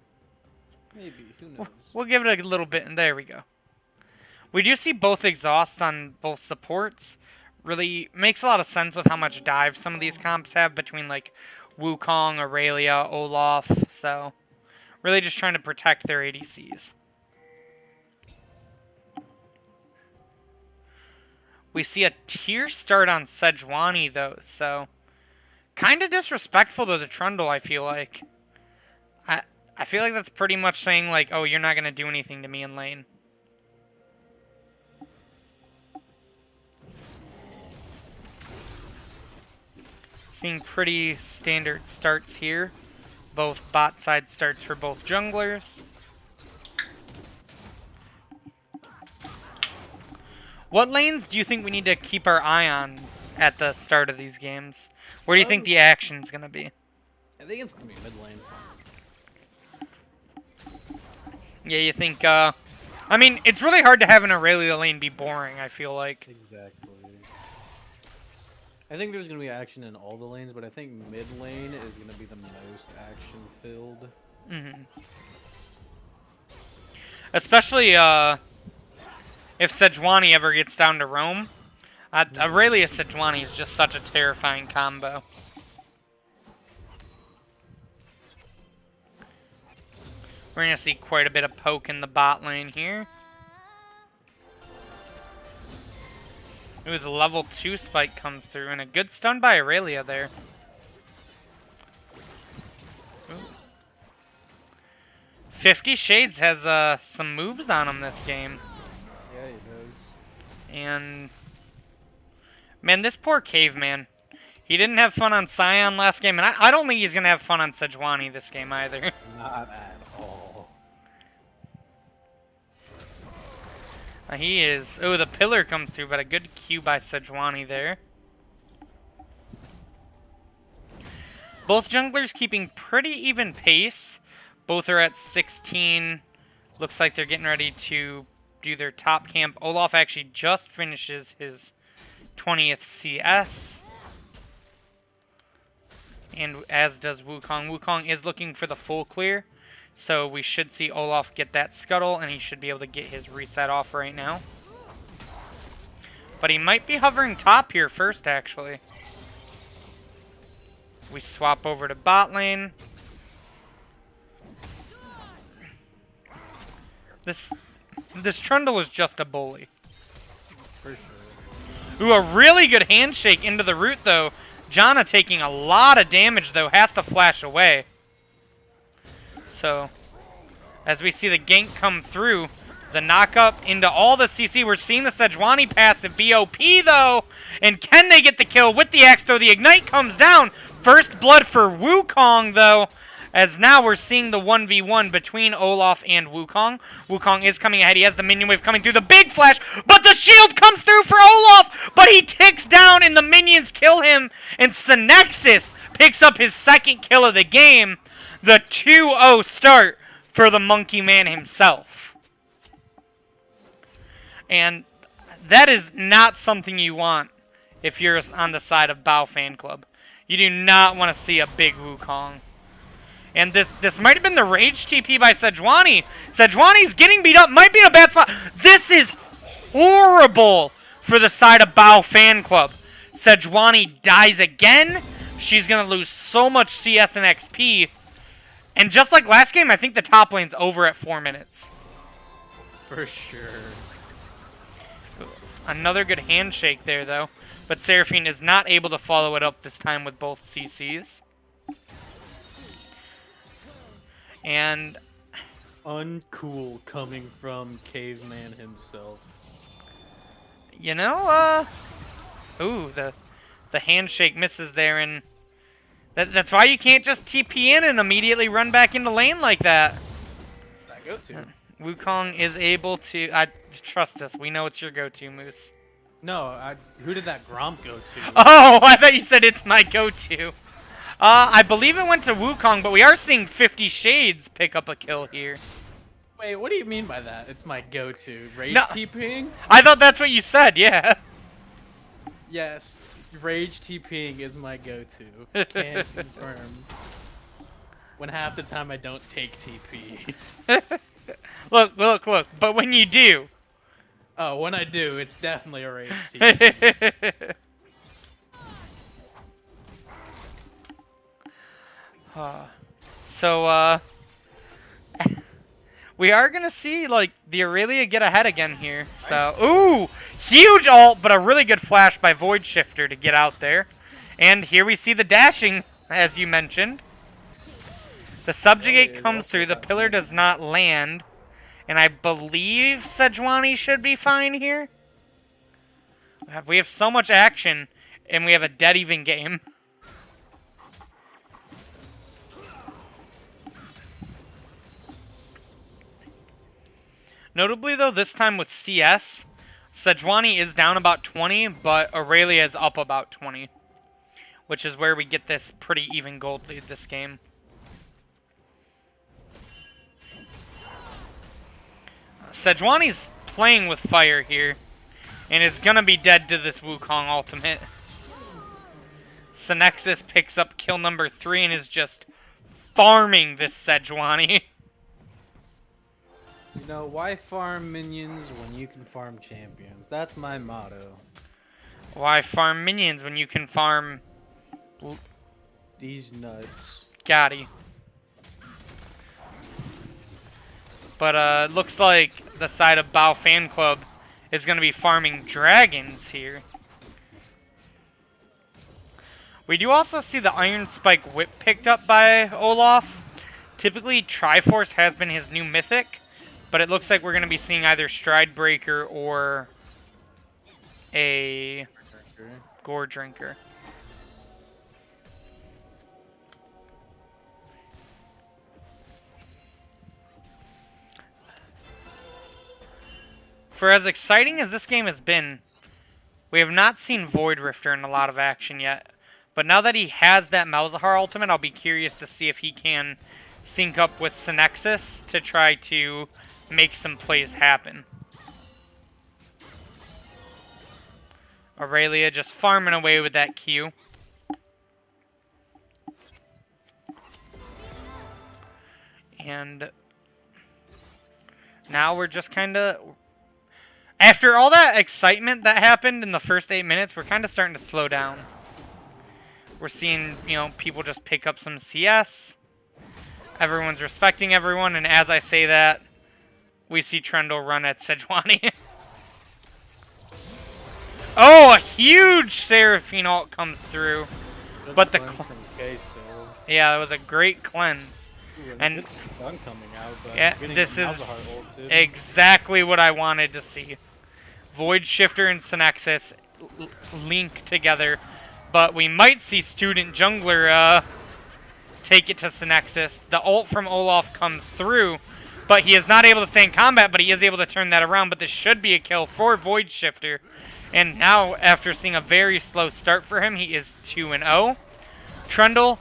Maybe. Who knows? We'll give it a little bit, and there we go. We do see both exhausts on both supports. Really makes a lot of sense with how much dive some of these comps have between like Wukong, Aurelia, Olaf. So really just trying to protect their ADCs. We see a tier start on Sejuani though, so kind of disrespectful to the Trundle, I feel like. I feel like that's pretty much saying like, oh, you're not going to do anything to me in lane. Seeing pretty standard starts here. Both bot side starts for both junglers. What lanes do you think we need to keep our eye on at the start of these games? Where do you think the action's going to be? I think it's gonna be mid lane. Yeah, you think, I mean, it's really hard to have an Aurelia lane be boring, I feel like. Exactly. I think there's gonna be action in all the lanes, but I think mid lane is gonna be the most action filled. Especially, if Sejuani ever gets down to roam. Aurelia Sejuani is just such a terrifying combo. We're going to see quite a bit of poke in the bot lane here. Ooh, the level 2 spike comes through, and a good stun by Aurelia there. Ooh. 50 Shades has some moves on him this game. Yeah, he does. And man, this poor caveman. He didn't have fun on Scion last game, and I don't think he's going to have fun on Sejuani this game either. Not at all. He is. Oh, the pillar comes through, but a good Q by Sejuani there. Both junglers keeping pretty even pace. Both are at 16. Looks like they're getting ready to do their top camp. Olaf actually just finishes his 20th CS. And as does Wukong. Wukong is looking for the full clear. So we should see Olaf get that scuttle, and he should be able to get his reset off right now. But he might be hovering top here first, actually. We swap over to bot lane. This Trundle is just a bully. For sure. Ooh, a really good handshake into the root, though. Janna taking a lot of damage, though, has to flash away. So, as we see the gank come through, the knock-up into all the CC. We're seeing the Sejuani passive BOP, though. And can they get the kill with the axe, though? The Ignite comes down. First blood for Wukong, though. As now we're seeing the 1v1 between Olaf and Wukong. Wukong is coming ahead. He has the minion wave coming through. The big flash, but the shield comes through for Olaf, but he ticks down and the minions kill him, and Synexus picks up his second kill of the game. The 2-0 start for the Monkey Man himself. And that is not something you want if you're on the side of Bao Fanclub. You do not want to see a big Wukong. And this might have been the Rage TP by Sejuani. Sejuani's getting beat up. Might be in a bad spot. This is horrible for the side of Bao Fanclub. Sejuani dies again. She's going to lose so much CS and XP. And just like last game, I think the top lane's over at 4 minutes. For sure. Another good handshake there, though. But Seraphine is not able to follow it up this time with both CCs. And uncool coming from Caveman himself. You know, ooh, the handshake misses there, and that's why you can't just TP in and immediately run back into lane like that. That go-to. Wukong is able to. Trust us, we know it's your go-to, Moose. No, who did that Gromp go to? Oh, I thought you said it's my go-to. I believe it went to Wukong, but we are seeing 50 Shades pick up a kill here. Wait, what do you mean by that? It's my go-to. Rage No. TPing? I thought that's what you said, yeah. Yes, Rage TPing is my go-to. Can confirm. When half the time I don't take TP. Look, but when you do. Oh, when I do, it's definitely a Rage TP. So, we are going to see, like, the Aurelia get ahead again here. So, ooh, huge ult, but a really good flash by Void Shifter to get out there. And here we see the dashing, as you mentioned. The Subjugate comes through, the pillar does not land. And I believe Sejuani should be fine here. We have so much action, and we have a dead even game. Notably, though, this time with CS, Sejuani is down about 20, but Aurelia is up about 20. Which is where we get this pretty even gold lead this game. Sejuani's playing with fire here, and is going to be dead to this Wukong ultimate. Synexus picks up kill number 3 and is just farming this Sejuani. You know, why farm minions when you can farm champions? That's my motto. Why farm minions when you can farm... These nuts. Gotti. But looks like the side of Bao Fanclub is going to be farming dragons here. We do also see the Iron Spike Whip picked up by Olaf. Typically, Triforce has been his new mythic, but it looks like we're going to be seeing either Stride Breaker or a Gore Drinker. For as exciting as this game has been, we have not seen Void Rifter in a lot of action yet. But now that he has that Malzahar ultimate, I'll be curious to see if he can sync up with Synexus to try to make some plays happen. Aurelia just farming away with that Q. And now we're just kind of... After all that excitement that happened in the first 8 minutes, we're kind of starting to slow down. We're seeing, you know, people just pick up some CS. Everyone's respecting everyone, and as I say that, we see Trundle run at Sejuani. Oh, a huge Seraphine ult comes through. Good But the cleanse from Queso. Yeah, that was a great cleanse. Ooh, And- good stun coming out, but Yeah, getting this the is Malzahar ult too. exactly what I wanted to see. Void Shifter and Synexus link together, but we might see Student Jungler take it to Synexus. The ult from Olaf comes through, but he is not able to stay in combat, but he is able to turn that around. But this should be a kill for Void Shifter. And now, after seeing a very slow start for him, he is 2-0. Trundle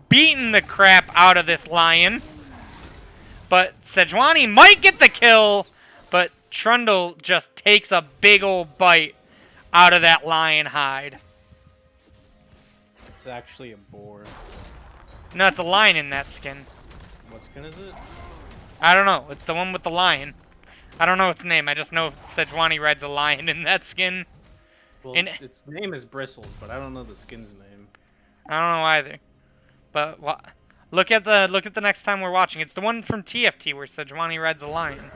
beating the crap out of this Lion. But Sejuani might get the kill, but Trundle just takes a big old bite out of that Lion hide. It's actually a boar. No, it's a lion in that skin. What skin is it? I don't know. It's the one with the lion. I don't know its name. I just know Sejuani rides a lion in that skin. Well, And its name is Bristles, but I don't know the skin's name. I don't know either. But look at the next time we're watching. It's the one from TFT where Sejuani rides a lion.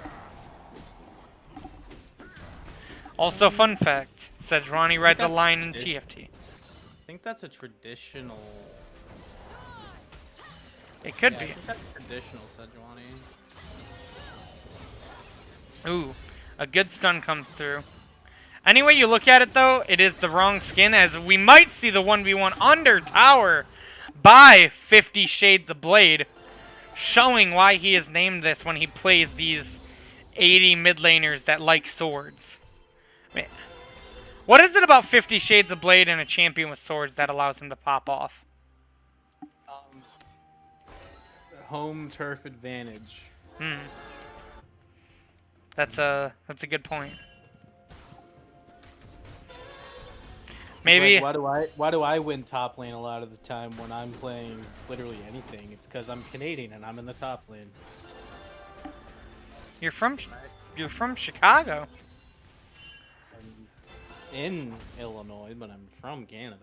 Also, fun fact: Sejuani rides a lion in TFT. I think that's a traditional. It could I be. think that's traditional Sejuani. Ooh, a good stun comes through. Any way you look at it, though, it is the wrong skin, as we might see the 1v1 under tower by 50 Shades of Blade, showing why he is named this when he plays these 80 mid laners that like swords. Man, what is it about 50 Shades of Blade and a champion with swords that allows him to pop off? Home turf advantage. That's a good point. Maybe. Like, why do I win top lane a lot of the time when I'm playing literally anything? It's because I'm Canadian and I'm in the top lane. You're from Chicago. I'm in Illinois, but I'm from Canada.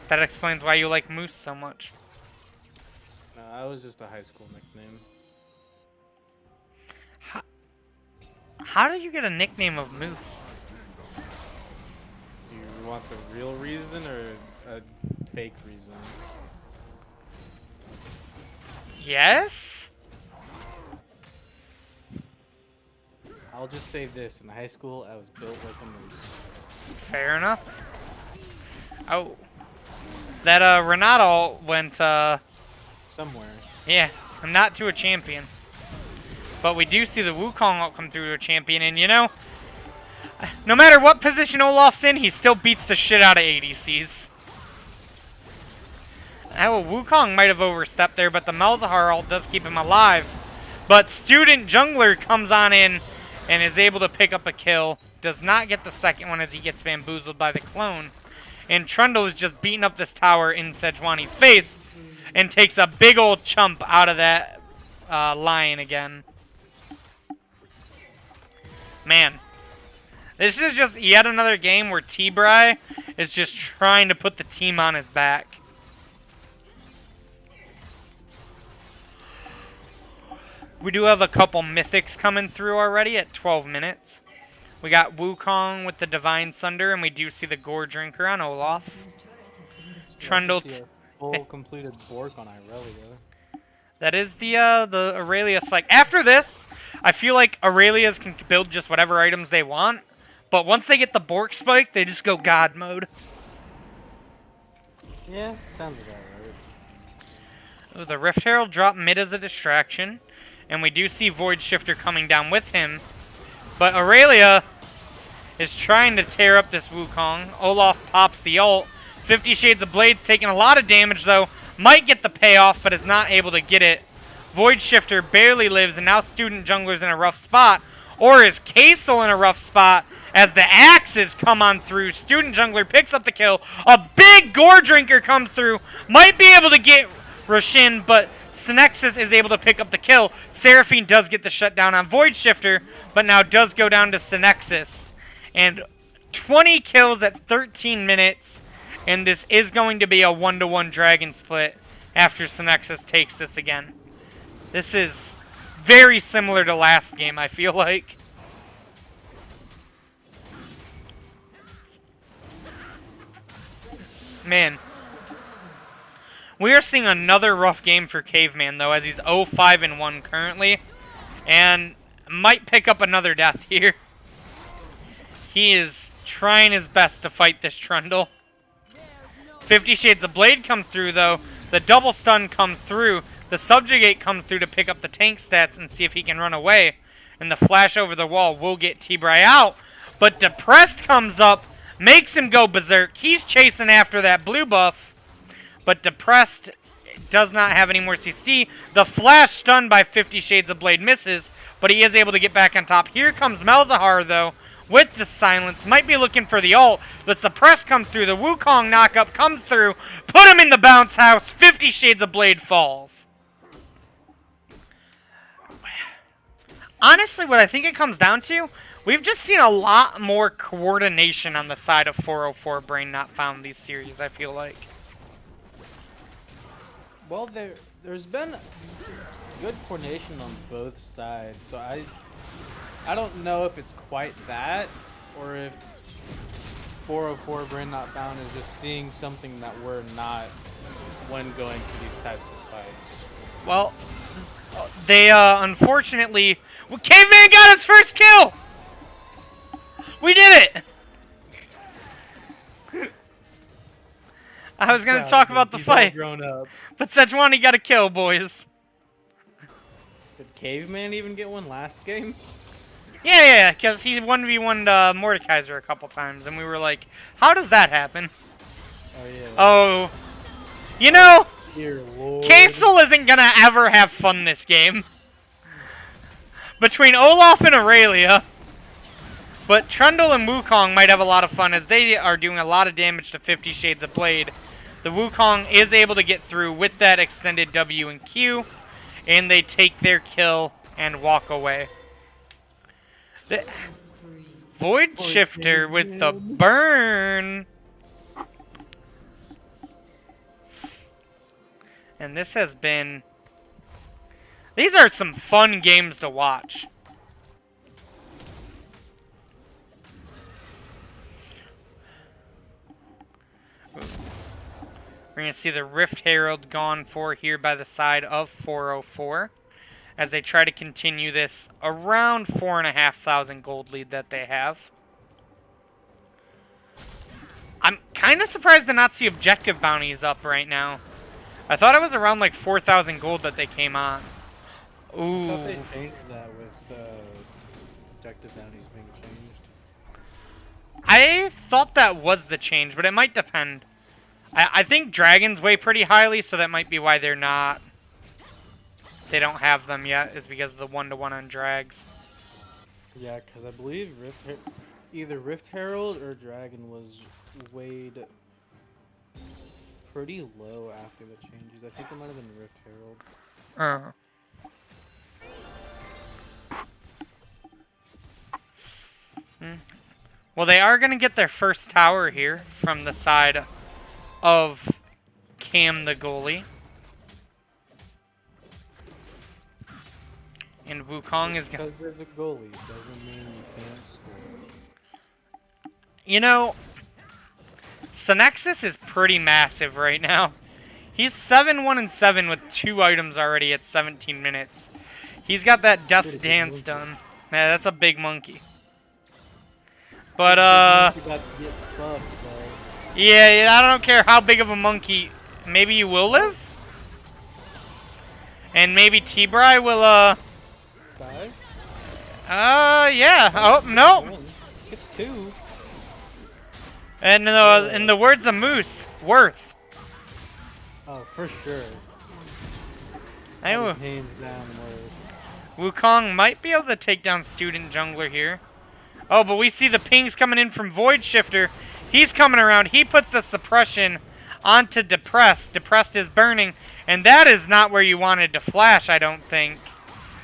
That explains why you like Moose so much. No, that was just a high school nickname. How did you get a nickname of Moose? Do you want the real reason or a fake reason? Yes? I'll just say this: in high school, I was built like a moose. Fair enough. Oh. That Renato went Somewhere. yeah, not to a champion. But we do see the Wukong ult come through to a champion, and you know, no matter what position Olaf's in, he still beats the shit out of ADCs. Now, Wukong might have overstepped there, but the Malzahar ult does keep him alive. But Student Jungler comes on in and is able to pick up a kill. Does not get the second one as he gets bamboozled by the clone. And Trundle is just beating up this tower in Sejuani's face and takes a big old chump out of that lion again. Man, this is just yet another game where T-Bry is just trying to put the team on his back. We do have a couple mythics coming through already at 12 minutes. We got Wukong with the Divine Sunder, and we do see the Gore Drinker on Olaf. Trundle. Full completed Bork on Irelia. That is the Aurelia spike. After this, I feel like Aurelias can build just whatever items they want. But once they get the Bork spike, they just go God mode. Yeah, sounds about right. Ooh, the Rift Herald dropped mid as a distraction. And we do see Void Shifter coming down with him. But Aurelia is trying to tear up this Wukong. Olaf pops the ult. 50 Shades of Blade's taking a lot of damage, though. Might get the payoff, but is not able to get it. Void Shifter barely lives, and now Student Jungler's in a rough spot. Or is Kaysel in a rough spot as the axes come on through? Student Jungler picks up the kill. A big Gore Drinker comes through. Might be able to get Roshin, but Synexus is able to pick up the kill. Seraphine does get the shutdown on Void Shifter, but now does go down to Synexus. And 20 kills at 13 minutes. And this is going to be a 1-to-1 dragon split after Synexus takes this again. This is very similar to last game, I feel like. Man. We are seeing another rough game for Caveman, though, as he's 0-5-1 currently. And might pick up another death here. He is trying his best to fight this Trundle. 50 Shades of Blade comes through, though. The double stun comes through. The Subjugate comes through to pick up the tank stats and see if he can run away. And the flash over the wall will get T-Bry out. But Depressed comes up, makes him go berserk. He's chasing after that blue buff. But Depressed does not have any more CC. The flash stunned by 50 Shades of Blade misses, but he is able to get back on top. Here comes Malzahar, though, with the silence. Might be looking for the ult. The suppress comes through. The Wukong knockup comes through. Put him in the bounce house. 50 Shades of Blade falls. Honestly, what I think it comes down to, we've just seen a lot more coordination on the side of 404 Brain Not Found these series, I feel like. Well, there's been good coordination on both sides, so I don't know if it's quite that, or if 404 Brain Not Found is just seeing something that we're not when going to these types of fights. Well, they unfortunately, Caveman got his first kill. We did it. I was gonna talk about the fight, Grown up. but Sejuani got a kill, boys. Did Caveman even get one last game? Yeah, because he 1v1'd Mordekaiser a couple times, and we were like, how does that happen? Oh yeah. Oh, you know, Dear Lord. Kaisel isn't gonna ever have fun this game. Between Olaf and Aurelia. But Trundle and Wukong might have a lot of fun as they are doing a lot of damage to 50 Shades of Blade. The Wukong is able to get through with that extended W and Q, and they take their kill and walk away. The Void Shifter with the burn. And this has been... These are some fun games to watch. We're going to see the Rift Herald gone for here by the side of 404 as they try to continue this around 4,500 gold lead that they have. I'm kind of surprised to not see objective bounties up right now. I thought it was around like 4,000 gold that they came on. Ooh. I thought they changed that with objective bounties being changed. I thought that was the change, but it might depend. I think dragons weigh pretty highly, so that might be why they're not. They don't have them yet, is because of the 1-to-1 on drags. Yeah, because I believe either Rift Herald or Dragon was weighed pretty low after the changes. I think it might have been Rift Herald. Well, they are going to get their first tower here from the side of Cam the goalie. And Wukong is going to... Because there's a goalie doesn't mean you can't score. You know, Synexus is pretty massive right now. He's 7-1-7 with 2 items already at 17 minutes. He's got that Death's Dance done. Man, that's a big monkey. But, yeah, I don't care how big of a monkey. Maybe you will live? And maybe T-Bry will, Die? yeah. Oh, no. It's 2. And in the words of Moose, worth. Oh, for sure. Anyway, Hands down worth. Wukong might be able to take down Student Jungler here. Oh, but we see the pings coming in from Void Shifter. He's coming around. He puts the suppression onto Depressed. Depressed is burning. And that is not where you wanted to flash, I don't think.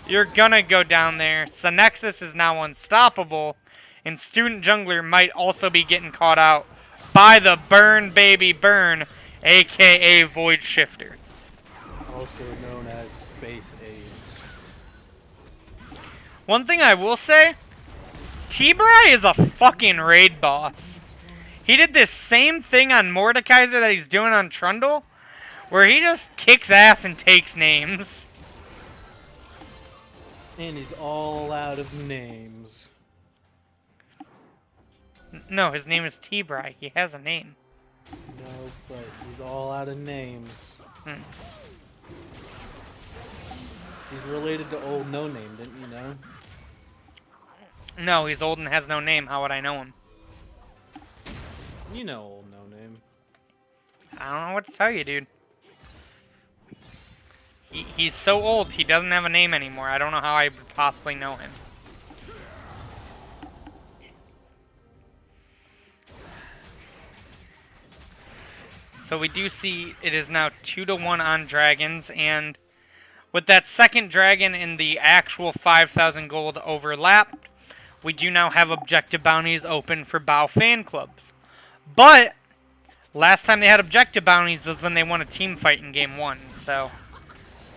You're gonna go down there. Synexus is now unstoppable. And Student Jungler might also be getting caught out by the Burn Baby Burn, a.k.a. Void Shifter. Also known as Space AIDS. One thing I will say, T-Bry is a fucking raid boss. He did this same thing on Mordekaiser that he's doing on Trundle, where he just kicks ass and takes names. And he's all out of names. No, his name is T-Bry. He has a name. No, but he's all out of names. Hmm. He's related to old No Name, didn't you know? No, he's old and has no name. How would I know him? You know old No Name. I don't know what to tell you, dude. He's so old, he doesn't have a name anymore. I don't know how I would possibly know him. So we do see it is now 2-1 on dragons, and with that second dragon in the actual 5,000 gold overlapped, we do now have objective bounties open for Bao Fanclubs. But last time they had objective bounties was when they won a team fight in game 1, so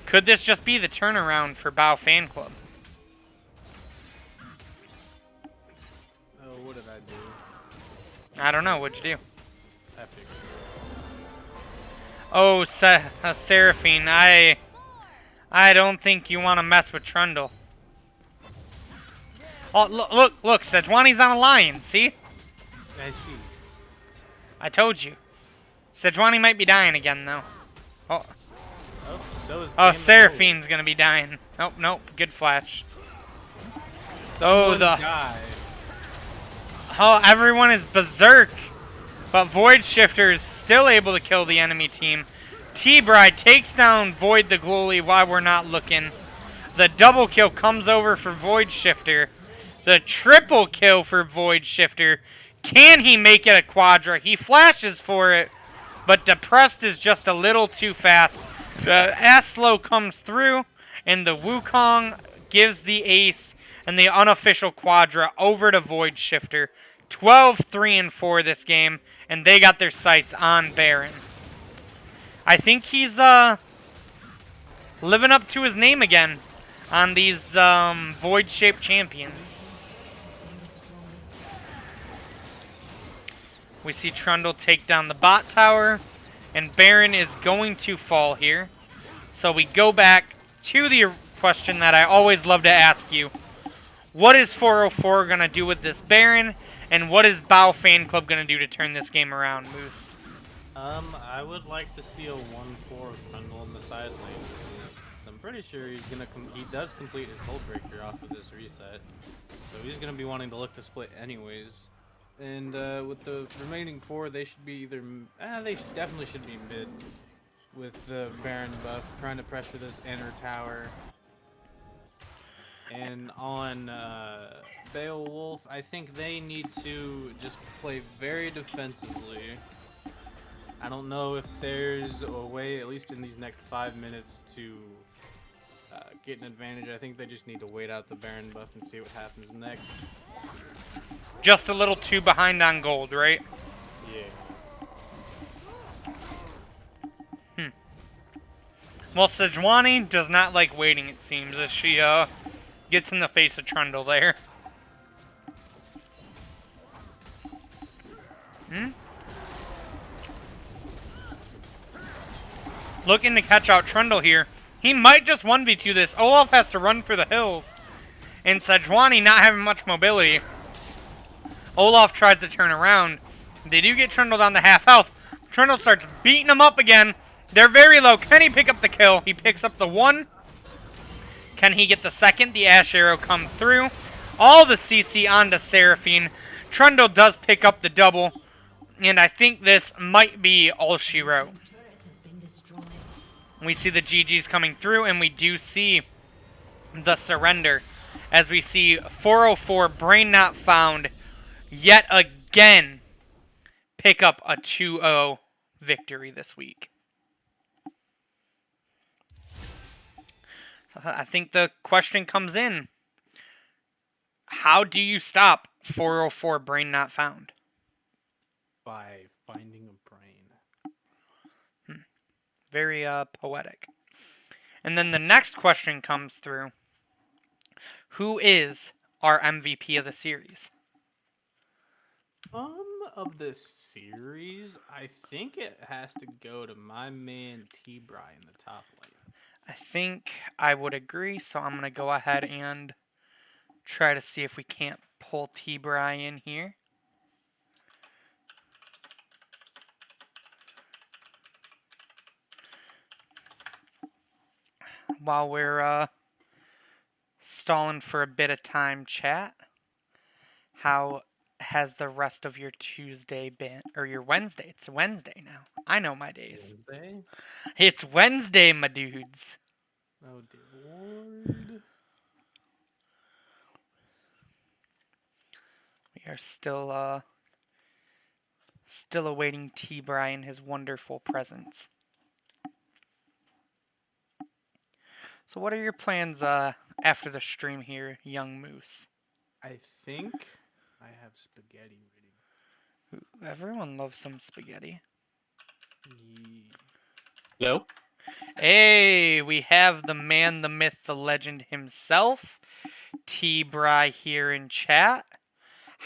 could this just be the turnaround for Bao Fanclub? Oh, what did I do? I don't know, what'd you do? I fixed it. Oh, Seraphine, I don't think you want to mess with Trundle. Oh, look, Sejuani's on a lion, see? I see. I told you. Sejuani might be dying again, though. Oh, Oh, so is oh, Game Seraphine's gonna be dying. Nope, nope, good flash. Someone the- die. Oh, everyone is berserk. But Void Shifter is still able to kill the enemy team. T-Bride takes down Void the Glowly while we're not looking. The double kill comes over for Void Shifter. The triple kill for Void Shifter. Can he make it a quadra? He flashes for it, but Depressed is just a little too fast. The S-Slow comes through, and the Wukong gives the ace and the unofficial quadra over to Void Shifter. 12-3-4 this game, and they got their sights on Baron. I think he's living up to his name again on these void-shaped champions. We see Trundle take down the bot tower, and Baron is going to fall here. So we go back to the question that I always love to ask you. What is 404 going to do with this Baron, and what is Bao Fanclub going to do to turn this game around, Moose? I would like to see a 1-4 Trundle in the side lane. I'm pretty sure he does complete his Soul Breaker off of this reset. So he's gonna be wanting to look to split anyways. And with the remaining 4, they should be either definitely should be mid with the Baron buff, trying to pressure this inner tower. And on Beowulf, I think they need to just play very defensively. I don't know if there's a way, at least in these next 5 minutes, to get an advantage. I think they just need to wait out the Baron buff and see what happens next. Just a little too behind on gold, right? Yeah. Well, Sejuani does not like waiting, it seems, as she gets in the face of Trundle there. Looking to catch out Trundle here. He might just 1v2 this. Olaf has to run for the hills. And Sejuani not having much mobility. Olaf tries to turn around. They do get Trundle down to half health. Trundle starts beating him up again. They're very low. Can he pick up the kill? He picks up the 1. Can he get the 2nd? The Ash Arrow comes through. All the CC onto Seraphine. Trundle does pick up the double. And I think this might be all she wrote. We see the GGs coming through, and we do see the surrender. As we see 404, Brain Not Found, yet again pick up a 2-0 victory this week. I think the question comes in. How do you stop 404 Brain Not Found? By finding a brain. Very poetic. And then the next question comes through. Who is our MVP of the series? Of the series, I think it has to go to my man T-Bry in the top lane. I think I would agree, so I'm going to go ahead and try to see if we can't pull T-Bry in here. while we're stalling for a bit of time, chat, how has the rest of your Tuesday been? Or your Wednesday? It's Wednesday now. I know my days. Wednesday? It's Wednesday, my dudes. Oh dear lord. We are still awaiting T. Brian his wonderful presence. So what are your plans after the stream here, young moose? I think I have spaghetti ready. Everyone loves some spaghetti. Hello? Hey, we have the man, the myth, the legend himself, T. Bry here in chat.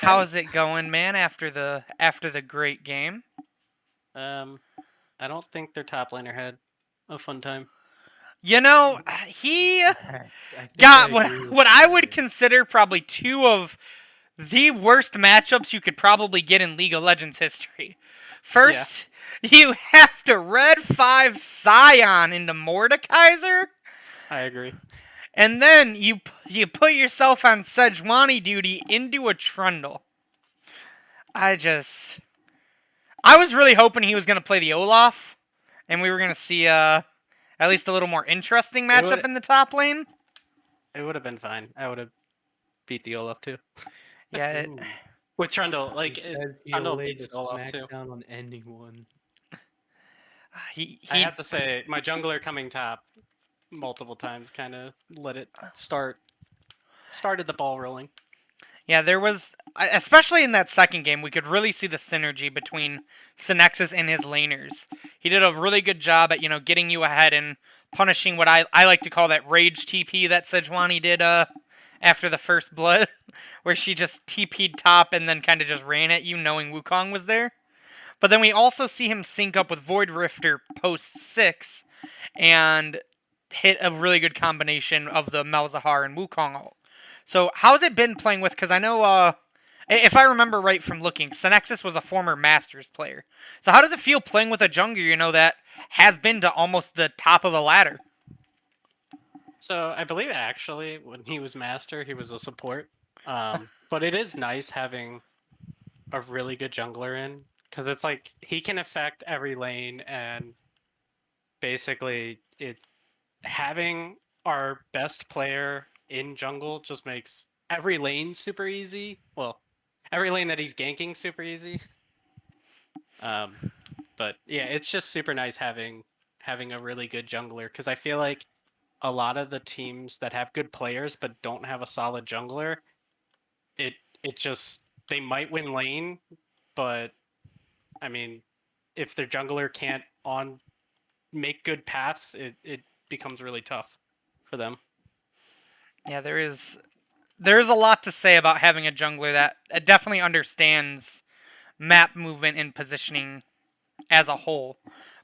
How's it going, man? After the great game. I don't think their top laner had a fun time. You know, he I think got I agree with what I you would there. consider probably two of the worst matchups you could probably get in League of Legends history. First, you have to red 5 Scion into Mordekaiser, I agree. and then you put yourself on Sejuani duty into a Trundle. I was really hoping he was going to play the Olaf, and we were going to see at least a little more interesting matchup in the top lane. It would have been fine. I would have beat the Olaf too. Yeah, Ooh, With Trundle, like He says Trundle he'll lay beats the Olaf too. smackdown on ending one. he I have to say, my jungler coming top multiple times kind of let it started the ball rolling. Yeah, there was, especially in that second game, we could really see the synergy between Synexus and his laners. He did a really good job at, getting you ahead and punishing what I like to call that rage TP that Sejuani did after the first blood, where she just TP'd top and then kind of just ran at you knowing Wukong was there. But then we also see him sync up with Void Rifter post 6 and hit a really good combination of the Malzahar and Wukong ult. So how's it been playing with? Because I know, if I remember right from looking, Synexus was a former Masters player. So how does it feel playing with a jungler, that has been to almost the top of the ladder? So I believe actually when he was master, he was a support. But it is nice having a really good jungler in because it's like he can affect every lane and basically it having our best player in jungle just makes every lane super easy. Well, every lane that he's ganking super easy. But yeah, it's just super nice having a really good jungler because I feel like a lot of the teams that have good players but don't have a solid jungler, it just they might win lane, but I mean, if their jungler can't make good paths, it becomes really tough for them. Yeah, there is a lot to say about having a jungler that definitely understands map movement and positioning as a whole.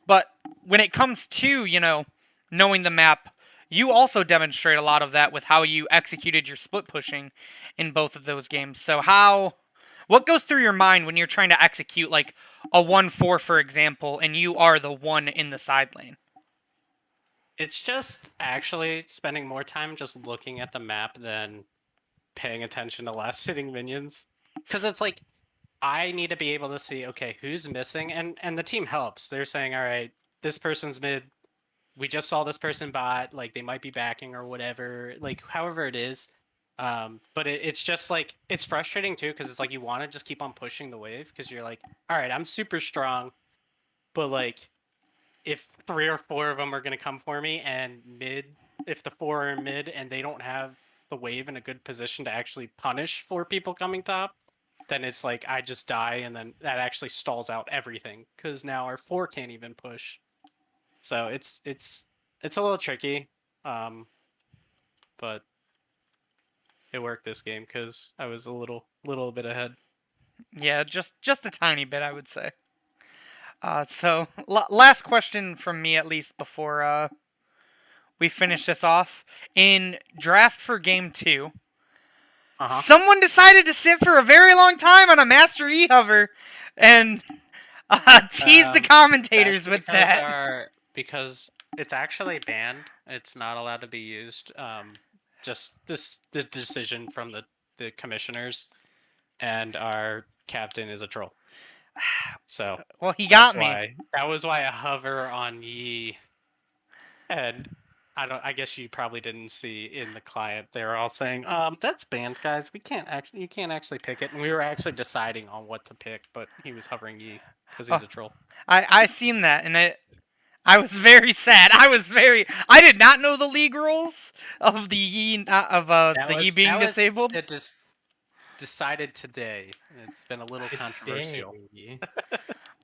But when it comes to, knowing the map, you also demonstrate a lot of that with how you executed your split pushing in both of those games. So what goes through your mind when you're trying to execute like a 1-4, for example, and you are the one in the side lane? It's just actually spending more time just looking at the map than paying attention to last hitting minions. Because it's like, I need to be able to see, okay, who's missing, and the team helps. They're saying, all right, this person's mid. We just saw this person bot, like they might be backing or whatever, like however it is. But it's just like it's frustrating too because it's like you want to just keep on pushing the wave because you're like, all right, I'm super strong, but like if 3 or 4 of them are gonna come for me and mid, if the 4 are mid and they don't have the wave in a good position to actually punish 4 people coming top, then it's like I just die, and then that actually stalls out everything because now our 4 can't even push. So it's a little tricky, but it worked this game because I was a little bit ahead. Yeah, just a tiny bit, I would say. So last question from me, at least, before we finish this off. In draft for game 2, someone decided to sit for a very long time on a Master E hover and tease the commentators with that. Because it's actually banned. It's not allowed to be used. Just the decision from the commissioners, and our captain is a troll. So Well, he got me. that was why I hover on Yi, and I guess you probably didn't see in the client. They were all saying, that's banned, guys. You can't actually pick it. And we were actually deciding on what to pick, but he was hovering Yi because he's Oh, a troll. I seen that, and I was very sad. I did not know the league rules of the Yi being That was disabled. it. Just decided today. It's been a little controversial. Today.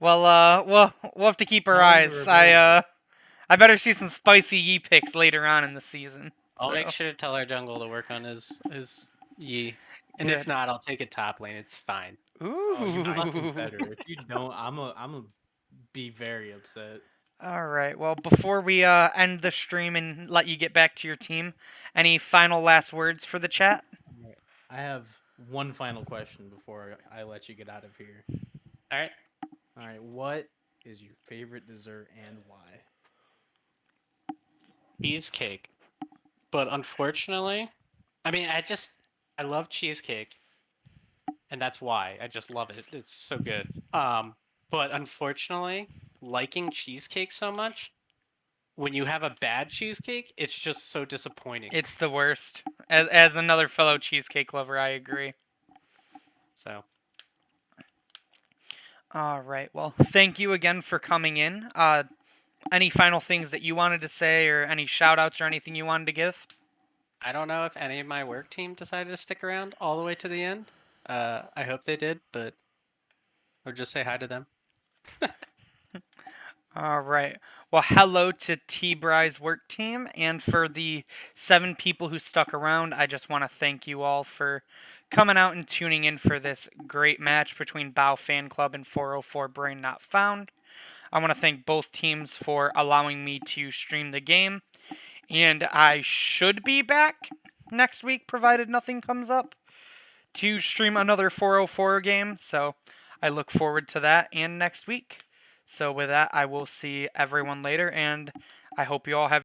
We'll have to keep our How long do eyes. we I better see some spicy Yi picks later on in the season. I'll So, make sure to tell our jungle to work on his Yi, and good. if not, I'll take a top lane. It's fine. Oh, nothing Ooh. better. If you don't, I'm a be very upset. All right. Well, before we end the stream and let you get back to your team, any final last words for the chat? Alright, I have one final question before I let you get out of here. All right. All right, what is your favorite dessert and why? Cheesecake. But unfortunately, I mean, I love cheesecake, and that's why I just love it. It's so good. But unfortunately, liking cheesecake so much, when you have a bad cheesecake, it's just so disappointing. It's the worst. As another fellow cheesecake lover, I agree. So All right. Well, thank you again for coming in. Any final things that you wanted to say, or any shout outs or anything you wanted to give? I don't know if any of my work team decided to stick around all the way to the end. I hope they did, but or just say hi to them. All right. Well, hello to T-Bry's work team, and for the 7 people who stuck around, I just want to thank you all for coming out and tuning in for this great match between Bao Fanclub and 404 Brain Not Found. I want to thank both teams for allowing me to stream the game, and I should be back next week, provided nothing comes up, to stream another 404 game. So I look forward to that and next week. So with that, I will see everyone later, and I hope you all have